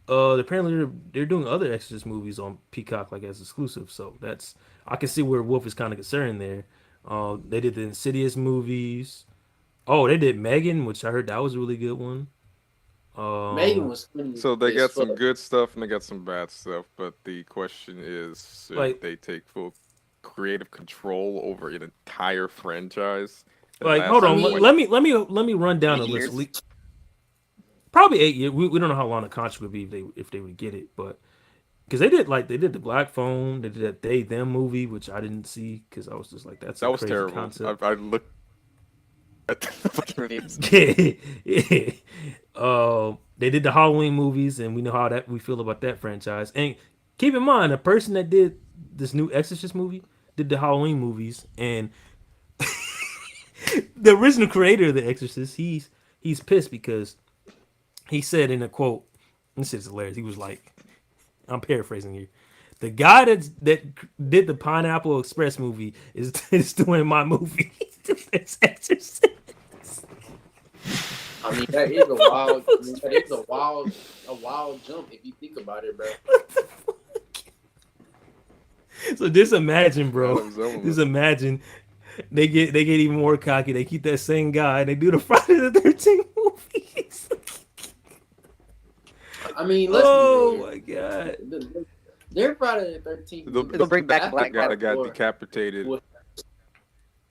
Apparently they're doing other Exorcist movies on Peacock like as exclusive, so that's I can see where Wolf is kind of concerned there. They did the Insidious movies. Oh, they did Megan, which I heard that was a really good one. Megan was funny. So they got some good stuff and they got some bad stuff, but the question is, should they take full creative control over an entire franchise? Like, hold on, let me run down the list. Probably 8 years. We don't know how long the contract would be if they would get it, but because they did the Black Phone, they did that They Them movie, which I didn't see because I was just like, that was terrible. Concept. I looked at the reviews. They did the Halloween movies, and we know how we feel about that franchise. And keep in mind, the person that did this new Exorcist movie did the Halloween movies, and the original creator of the Exorcist, he's pissed because he said in a quote, this is hilarious. He was like, I'm paraphrasing here. The guy that did the Pineapple Express movie is doing my movie. It's Exorcist. I mean, that is a wild jump if you think about it, bro. So just imagine, bro. Just imagine they get even more cocky. They keep that same guy and they do the Friday the 13th movies. I mean, my god. They're Friday the 13th. They'll bring back the guy that got decapitated.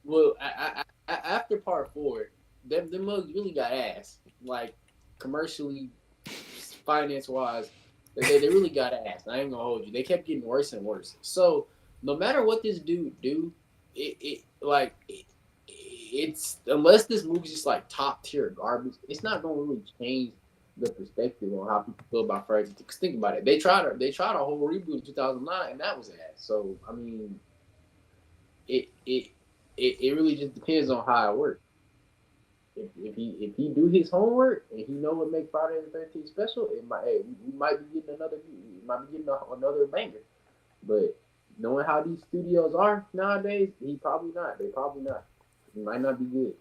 Well, after part 4, them mugs really got ass. Like commercially, finance wise, they really got ass. I ain't gonna hold you. They kept getting worse and worse. So no matter what this dude do, it's unless this movie's just like top tier garbage, it's not gonna really change the perspective on how people feel about Friday. Because think about it, they tried a whole reboot in 2009, and that was ass. So I mean, it really just depends on how it works. If he do his homework and he know what make Friday the 13th special, we might be getting another banger. But knowing how these studios are nowadays, he probably not. They probably not. It might not be good.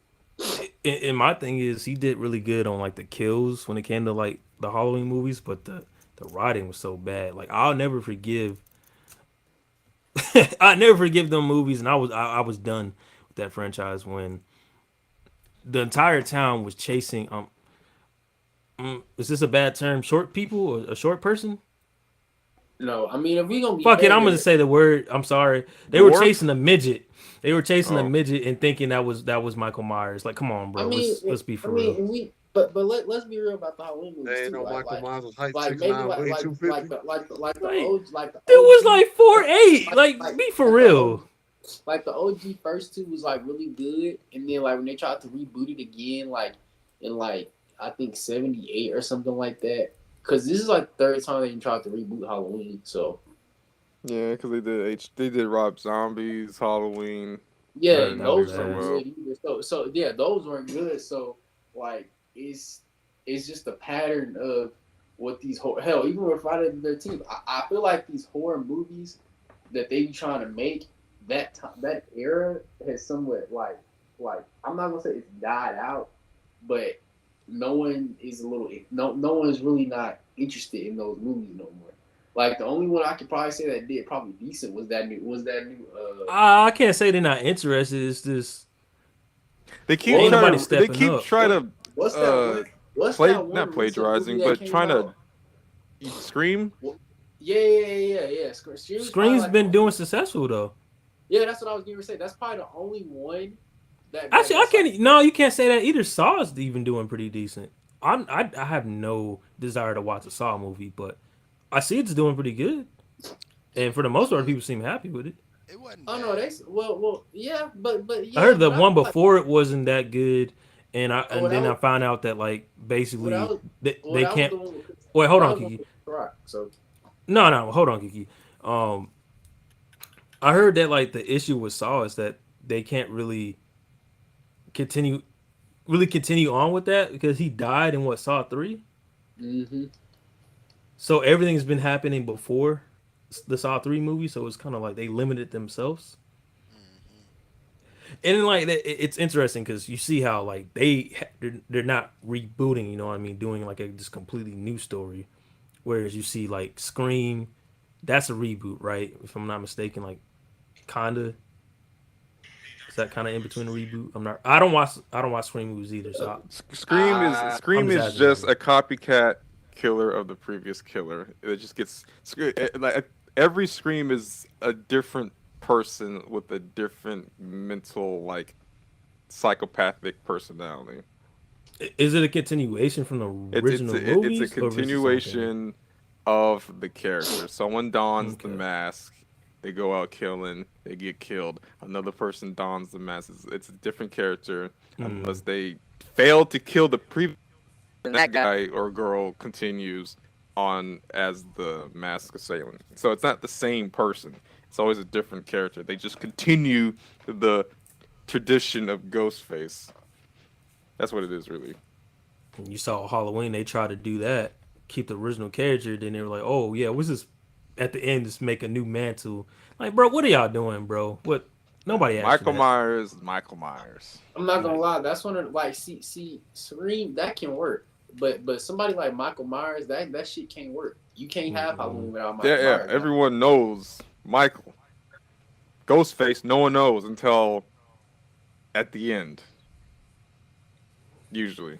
And my thing is, he did really good on like the kills when it came to like the Halloween movies, but the writing was so bad. Like I'll never forgive them movies, and I was done with that franchise when the entire town was chasing is this a bad term? Short people or a short person? No, I mean if we gonna be fuck it, I'm gonna say the word. I'm sorry. They were chasing a midget. They were chasing a midget and thinking that was Michael Myers. Like, come on, bro. I mean, let's be for real. But let's be real about the Halloween movies. They know Michael Myers was height like 6'9", maybe weight 250. like the old It was like 4'8". Like be for real. like the OG first two was like really good, and then like when they tried to reboot it again, like in like I think '78 or something like that. Because this is like the third time they tried to reboot Halloween. So Yeah, because they did Rob Zombie's Halloween. yeah, That Yeah, and didn't that do those was so weren't ass. well. good either. So yeah, those weren't good. So like it's just a pattern of what these hell even with Friday the 13th. I feel like these horror movies that they be trying to make that era has somewhat like I'm not gonna say it's died out, but no one is a little no one is really not interested in those movies no more. Like the only one I could probably say that did probably decent was that new. I can't say they're not interested. It's just ain't What nobody They stepping keep up. trying what to what's that one what's that not one recent movie plagiarizing, that but came trying to out? Scream. Yeah. Stream's probably Scream's like the been doing only. successful though. Yeah, that's what I was going to say. That's probably the only one Actually, I that's like. can't. No, you can't say that either. Saw is even doing pretty decent. I have no desire to watch a Saw movie, but I see it's doing pretty good, and for the most part, It people seem happy with it. it wasn't Oh no, bad. yeah, but I heard yeah, the but I feel one like before it wasn't that good, and oh that then I was found out that like well that basically was well they that was can't. the one with Wait, hold that on, was the one Kiki. with Rock. So No, hold on, Kiki. Um, I heard that like the issue with Saw is that they can't continue continue on with that because he died in what Saw 3. mm-hmm. So everything's been happening before the Saw 3 movie, so it's kind of like they limited themselves. Hmm. And then, like it's interesting because you see how like they're not rebooting, you know what I mean, doing like a just completely new story. Whereas you see like Scream, that's a reboot, right? If I'm not mistaken, like kinda is that kind of in between a reboot? I'm not. I don't watch Scream movies either, so I'm Scream just is asking just questions. a copycat killer of the previous killer. It just gets like every Scream is a different person with a different mental like psychopathic personality. Is it a continuation from the original It's a movies or is it its own thing? continuation of the character. Someone dons the Okay. mask, they go out killing, they get killed. Another person dons the mask. It's a different character unless Mm. they fail to kill the previous. And That that guy. guy or girl continues on as the mask assailant. So it's not the same person. It's always a different character. They just continue the tradition of Ghostface. That's what it is, really. You saw Halloween, they tried to do that, keep the original character. Then they were like, "Oh yeah, what's this?" At the end, just make a new mantle. Like, bro, what are y'all doing, bro? What? Nobody asked for Michael that. Myers is Michael Myers. I'm not gonna Like, lie, that's one of like see Scream that can work, but somebody like Michael Myers that shit can't work. You can't have mm-mm. Halloween without Yeah, Michael yeah. Myers. Like Everyone knows Michael. Ghostface, no one knows until at the end. Usually.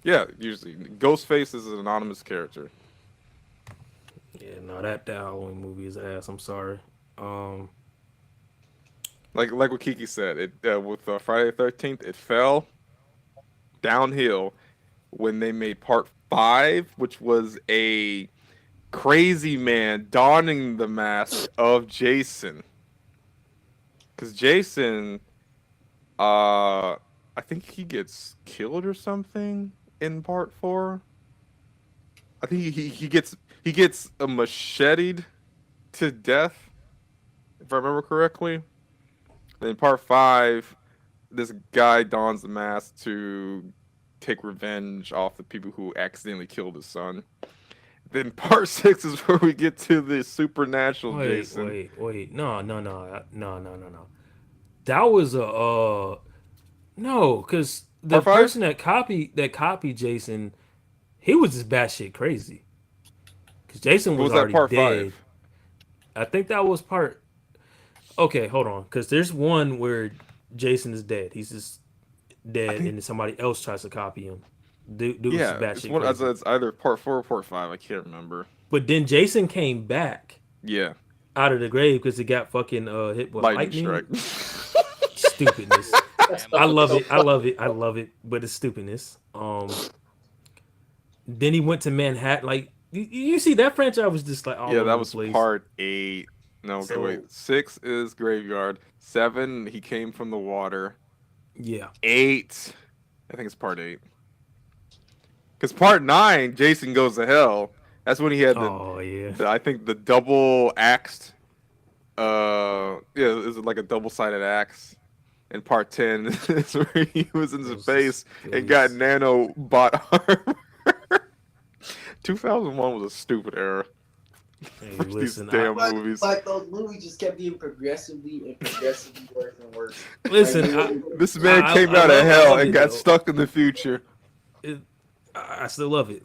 Yeah, usually. Ghostface is an anonymous character. Yeah, no, that Halloween movie is ass. I'm sorry. Um, Like what Kiki said, it with Friday the 13th, it fell downhill when they made part 5, which was a crazy man donning the mask of Jason. Cuz Jason I think he gets killed or something in part 4. I think he gets a macheted to death if I remember correctly. Then part 5, this guy dons the mask to take revenge off the people who accidentally killed his son. Then part 6 is where we get to the supernatural Jason. wait. No. That was a no, because the Part 5? person that copied Jason, he was just batshit crazy. Because Jason What was was that already part dead. 5? I think that was part. Okay, hold on. Because there's one where Jason is dead. He's just I dead, think and then somebody else tries to copy him. Dude was just yeah, it's batshit one crazy. it's either part 4 or part 5, I can't remember. But then Jason came back Yeah, out of the grave because he got fucking hit with lightning lightning. strike. Stupidness. that And stuff I was love lightning. so it. I love it. I love it. But it's stupidness. Then he went to Manhattan. Like you see that franchise was just like all Yeah, over that the was place. part 8. No, okay, So wait. 6 is graveyard. 7, he came from the water. yeah. 8, I think it's part 8. Because part 9, Jason goes to hell. That's when he had Oh yeah. I think the double axed. Yeah, it's like a double sided axe. And part 10 is where he was in It was his space and got face. nanobot armor. 2001 was a stupid era Hey, for these listen. damn Like, movies. like those movies just kept getting progressively worse and worse. Like Listen. they were, This man came out of I hell love and it got though. stuck in the future. It, I still love it.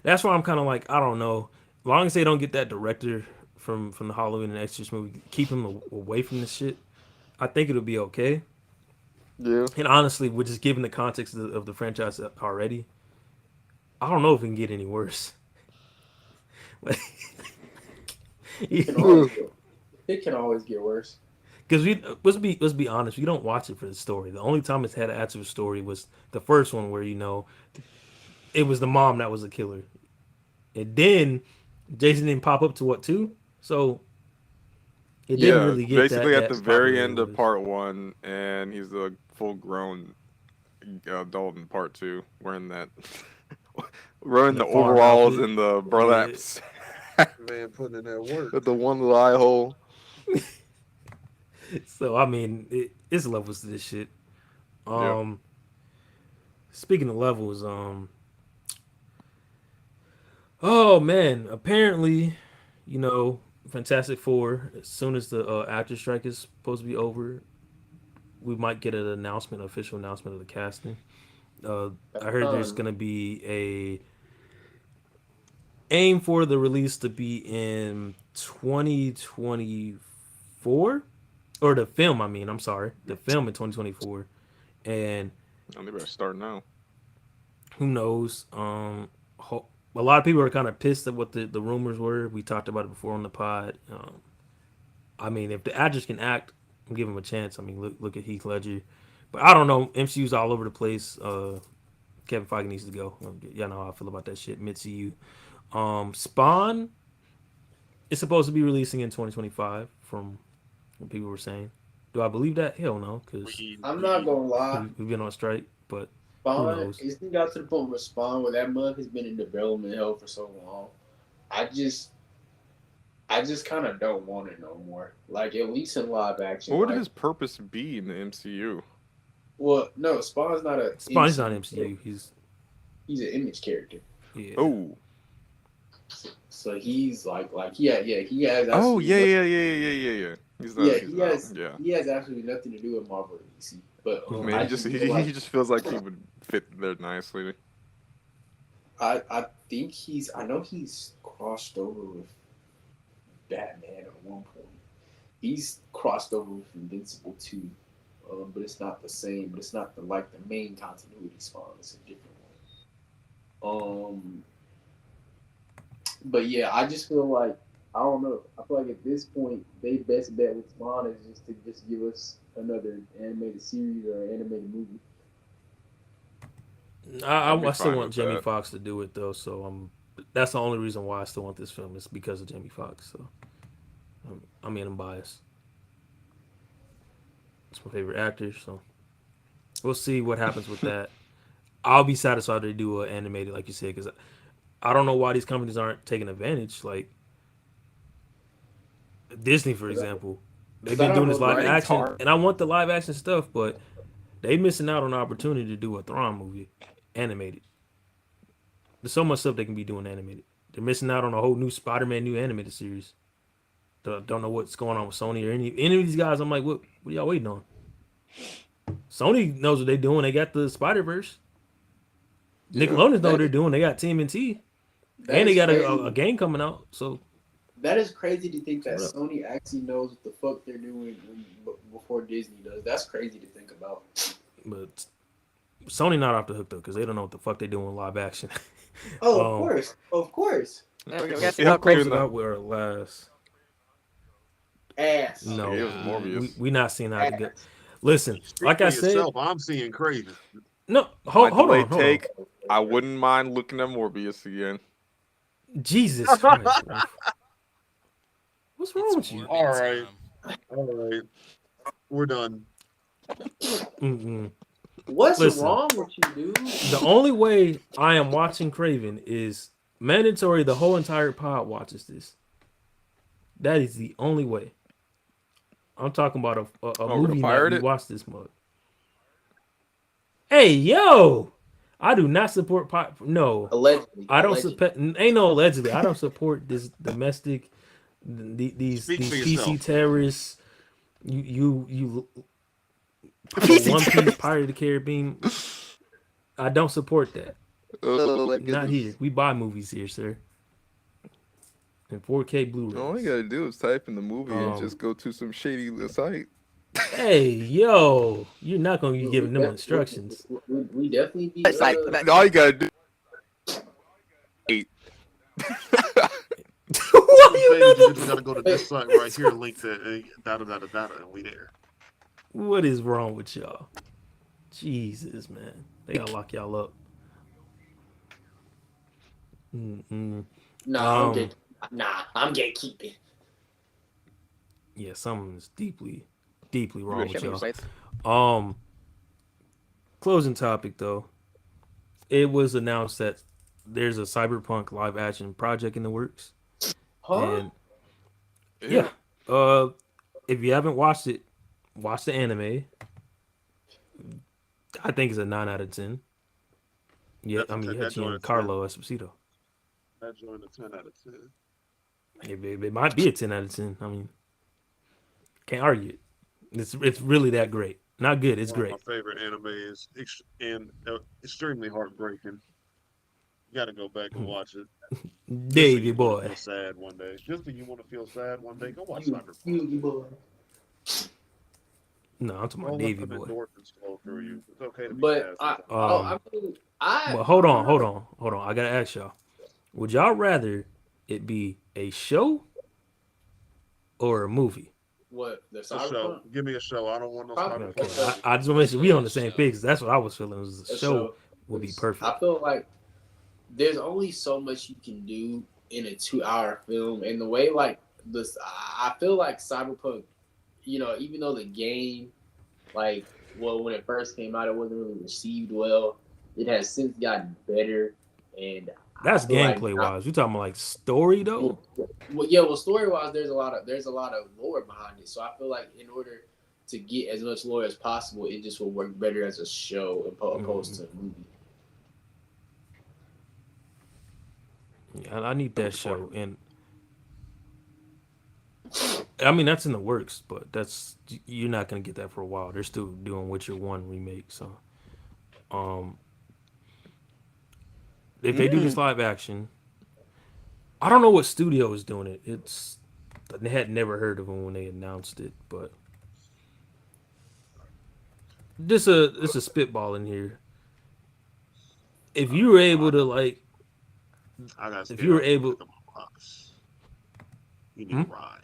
That's why I'm kind of like I don't know. As long as they don't get that director from the Halloween and Exorcist movie, keep him away from this shit. I think it'll be okay. Yeah. And honestly, we're just given the context of the franchise already. I don't know if it can get any worse. Like, it can because always get, it can always get worse. we let's be honest, we don't watch it for the story. The only time it's had an actual story was the first one, where it was the mom that was a killer, and then Jason didn't pop up to what two, so it didn't Yeah, really get basically at the that very popular it end of was. part 1, and he's a full grown adult in part 2, wearing that. Wearing The the farm overalls outfit, and the yeah. burlaps. Man, putting in that work. With the one little eye hole. So I mean, it's levels to this shit. Yep. Um, Speaking of levels, oh man, apparently, you know, Fantastic Four. As soon as the actor strike is supposed to be over, we might get an announcement, official announcement of the casting. I heard there's Um, gonna be a aim for the release to be in 2024, or the film. I mean, I'm sorry, the film in 2024, and Oh, they better start now. who knows? A lot of people are kind of pissed at what the rumors were. We talked about it before on the pod. I mean, if the actors can act, give them a chance. I mean, look at Heath Ledger. But I don't know. MCU's all over the place. Kevin Feige needs to go. Y'all know how I feel about that shit. Mid CU. Spawn is supposed to be releasing in 2025, from what people were saying. Do I believe that? Hell no, because I'm not gonna lie. we've been on strike. But who Spawn, knows? it's got to the point where Spawn, where that mug has been in development hell for so long. I just, I just kind of don't want it no more. Like at least in live What action. would Like, his purpose be in the MCU? well, no, Spawn's not a Spawn's not MCU. MCU. He's an image character. Yeah. Oh. So he's like yeah, he has Oh, absolutely yeah, nothing. yeah, yeah, yeah, yeah, yeah. Yeah, He's not. Yeah. he has absolutely nothing to do with Marvel or DC. But Man, I he just just he, feel he like just feels like he would fit there nicely. I think I know he's crossed over with Batman at one point. He's crossed over with Invincible too, but it's not the same. But it's not the main continuity Spawn. It's a different one. But yeah, I just feel like I don't know. I feel like at this point, they best bet with Spawn is just to just give us another animated series or animated movie. I'd be I still fine want with Jamie that. Foxx to do it though, so that's the only reason why I still want this film, is because of Jamie Foxx. So I mean, I'm biased. It's my favorite actor, so we'll see what happens with that. I'll be satisfied if they do an animated, like you said, because I don't know why these companies aren't taking advantage. Like Disney, for example, they've Because I been don't doing know this the live writing action, part. and I want the live action stuff, but they missing out on the opportunity to do a Thrawn movie animated. There's so much stuff they can be doing animated. They're missing out on a whole new Spider-Man new animated series. Don't know what's going on with Sony or any of these guys. I'm like, what are y'all waiting on? Sony knows what they're doing. They got the Spider Verse. Yeah. Nickelodeon know what That they're doing. They got TMNT, that and they is got crazy. a game coming out. So That is crazy to think that what up? Sony actually knows what the fuck they're doing before Disney does. That's crazy to think about. But Sony not off the hook though, because they don't know what the fuck they doing with live action. Oh, of um, course, of course. We They gotta see gave how close crazy. it out with our last. Ass, Oh No, us God. Morbius. we not seeing how to get. ass. Listen, Speak like for I said, yourself. I'm seeing crazy. no, My hold on, delayed hold on. take. I wouldn't mind looking at Morbius again. Jesus Christ, bro. What's wrong It's with you? Morbin All right, time. all right, we're done. Mm-mm. What's Listen, wrong with you, dude? the only way I am watching Craven is mandatory. The whole entire pod watches this. That is the only way. I'm talking about a Oh, we're gonna movie night. pirate We it. watch this mug. Hey, yo! I do not support No, Allegedly, I don't allegedly. support. Ain't no allegedly. I don't support this domestic. Speak for These yourself. PC terrorists. You for One Piece, Pirate of the Caribbean. I don't support that. Oh my Not goodness. here. We buy movies here, sir. And 4K All you Blu-rays. gotta do is type in the movie and Um. just go to some shady site. Hey, yo! You're not gonna be We, we, giving them def- we, instructions. we definitely be It's like, All you gotta do. Eight. Why I'm you saying is you know just gotta go to Hey, this site right here, link to data data data, and we there. What is wrong with y'all? Jesus, man. They gotta lock y'all up. Mm-mm. nah, Um, I'm gatekeeping. yeah, something's deeply you wrong better show with me your y'all. sites. Um, closing topic though. It was announced that there's a Cyberpunk live action project in the works. Huh? And Yeah. yeah, uh, if you haven't watched it, watch the anime. I think it's a 9 out of 10. Yeah, That's I a mean 10. you had That joint a 10. Giancarlo Esposito. That joint a 10 out of 10. It might be a 10 out of 10. I mean, can't argue it. It's really that great. Not good. It's One of great. my favorite animes, and extremely heartbreaking. You got to go back and watch it. Just so Davy you want to boy. feel sad one day. Just so you want to feel sad one day, go watch You, Cyberpunk. you boy. No, I'm talking about Don't let Davy them boy. endorphins flow through you. It's okay to be But sad sometimes. Um, I mean, but I hold don't on, hold know on, hold on. I gotta ask y'all. Would y'all rather it be a show or a movie? what the A show. cyberpunk. Give me a show. I don't want no Probably Okay, Cyberpunk a, movie. I just want to make sure we on Yeah, the same show. page. 'Cause that's what I was feeling. Was the a show show. would be 'Cause perfect. I feel like there's only so much you can do in a 2 hour film, and the way like this, I feel like cyberpunk. Even though the game, like, well, when it first came out, it wasn't really received well. It has since gotten better, and I That's feel like gameplay now, wise. You talking about like story though? yeah, well, story wise, there's a lot of lore behind it. So I feel like in order to get as much lore as possible, it just will work better as a show opposed Mm, to a movie. yeah, I need that show, Spoiler. and I mean that's in the works, but you're not gonna get that for a while. They're still doing Witcher 1 remake, so um, if they do this live action, I don't know what studio is doing it. They had never heard of them when they announced it, but this a spitball in here. If you were I able to got. like, I got to if skate you were out and go able, pick up my pops. You need hmm? a ride.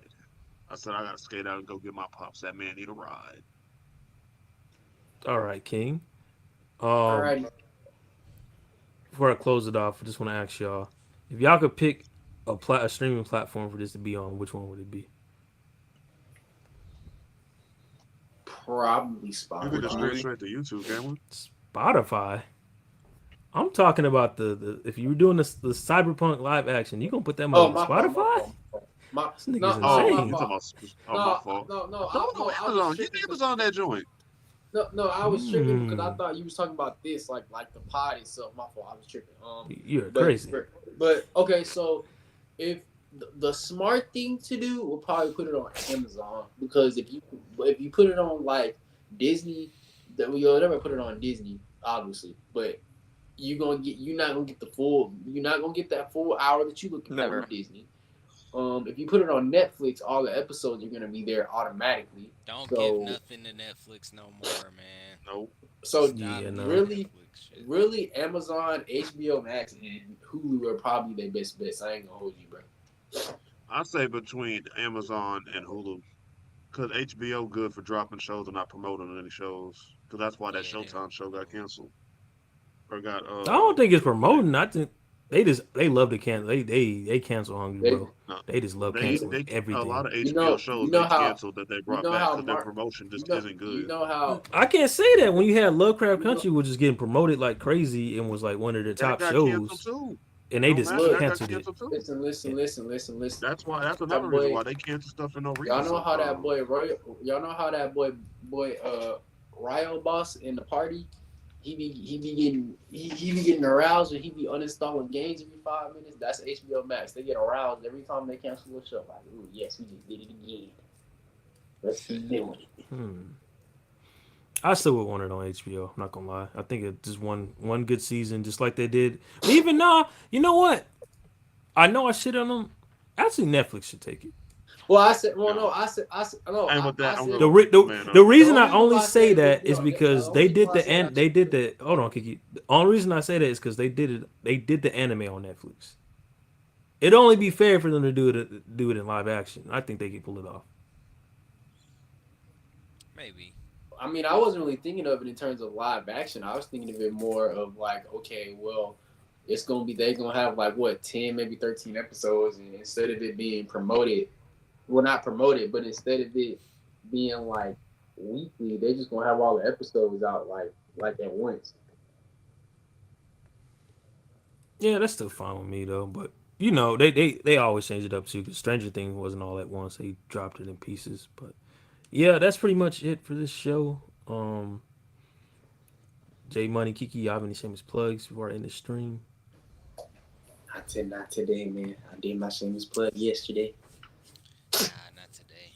I said I got to skate out and go get my pops. That man need a ride. All right, King. Um, Alrighty, before I close it off, I just want to ask y'all if y'all could pick a streaming platform for this to be on, which one would it be? probably You could just stream Spotify. Really? straight to YouTube, can we? Spotify. I'm talking about the if you were doing the Cyberpunk live action, you gonna put that Oh, mother on my fault, my Spotify? fault. My This nigga's no, no, Oh, my you insane. talking fault. about? Oh, my No, fault. no, No, I was Amazon. Get tripping because Amazon that joint. no, I was tripping because I Mm, thought you was talking about this, like the pod itself. My fault, I was tripping. you're But crazy. okay, so if the smart thing to do will probably put it on Amazon, because if you put it on like Disney, that you'll never put it on Disney, obviously, but you're not gonna get that full hour that you're looking for Never. with Disney. If you put it on Netflix, all the episodes are gonna be there automatically. Don't give So nothing to Netflix no more, man. Nope. so Stop Yeah, with no. that really, Netflix shit. really, Amazon, HBO Max, and Hulu are probably their best bets. I ain't gonna hold you, bro. I say between Amazon and Hulu, because HBO good for dropping shows and not promoting any shows. Because that's why that Yeah, they Showtime don't show got promote. canceled or got I don't think it's terminated. promoting. I think. they love to cancel. They cancel hungry, They, bro. No, They just love they canceling a everything. lot of you HBO know, shows they canceled that they you brought know back how because their Mark, promotion just isn't you good. know how, I can't say that when you had Lovecraft you know, Country, which is getting promoted like crazy and was like one of the That top got canceled shows, too. and It they don't just matter. look, That got canceled it. canceled too. listen, Yeah. listen, listen, listen, listen. That's That another reason boy, why they cancel stuff for no reason y'all know how that sometimes. boy Roy, y'all know how that boy Ryo boss in the party, he be getting aroused and he be uninstalling games every 5 minutes. That's HBO Max. They get aroused every time they cancel a show. Like, ooh, yes, we just did it again. Let's keep doing it. Hmm. I still would want it on HBO. I'm not gonna lie. I think it just one good season, just like they did. But even now, you know what? I know I shit on them. Actually, Netflix should take it. Well, I said, well, Yeah. no, no, And with I that, I'm said The gonna re- put the the, man the up. reason the I only reason only why I say said that is no, the because only they reason did why I the said and they did the hold on, Kiki. The only reason I say that is because they did it. They did the anime on Netflix. It'd only be fair for them to do it in live action. I think they can pull it off. Maybe. I mean, I wasn't really thinking of it in terms of live action. I was thinking of it more of like, okay, well, it's gonna be they gonna have like what 10, maybe 13 episodes, and instead of it being promoted, well, not promoted, but instead of it being like weekly, they just gonna have all the episodes out like at once. Yeah, that's still fine with me though. But you know, they always change it up too. Because Stranger Things wasn't all at once; they dropped it in pieces. But yeah, that's pretty much it for this show. J Money, Kiki, y'all have any shameless plugs before I end the stream? Not today, man. I did my shameless plug yesterday. Nah, not today.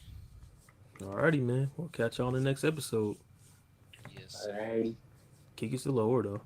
Alrighty, man. We'll catch y'all on the next episode. Yes, sir. Alrighty. Kiki's the lower though.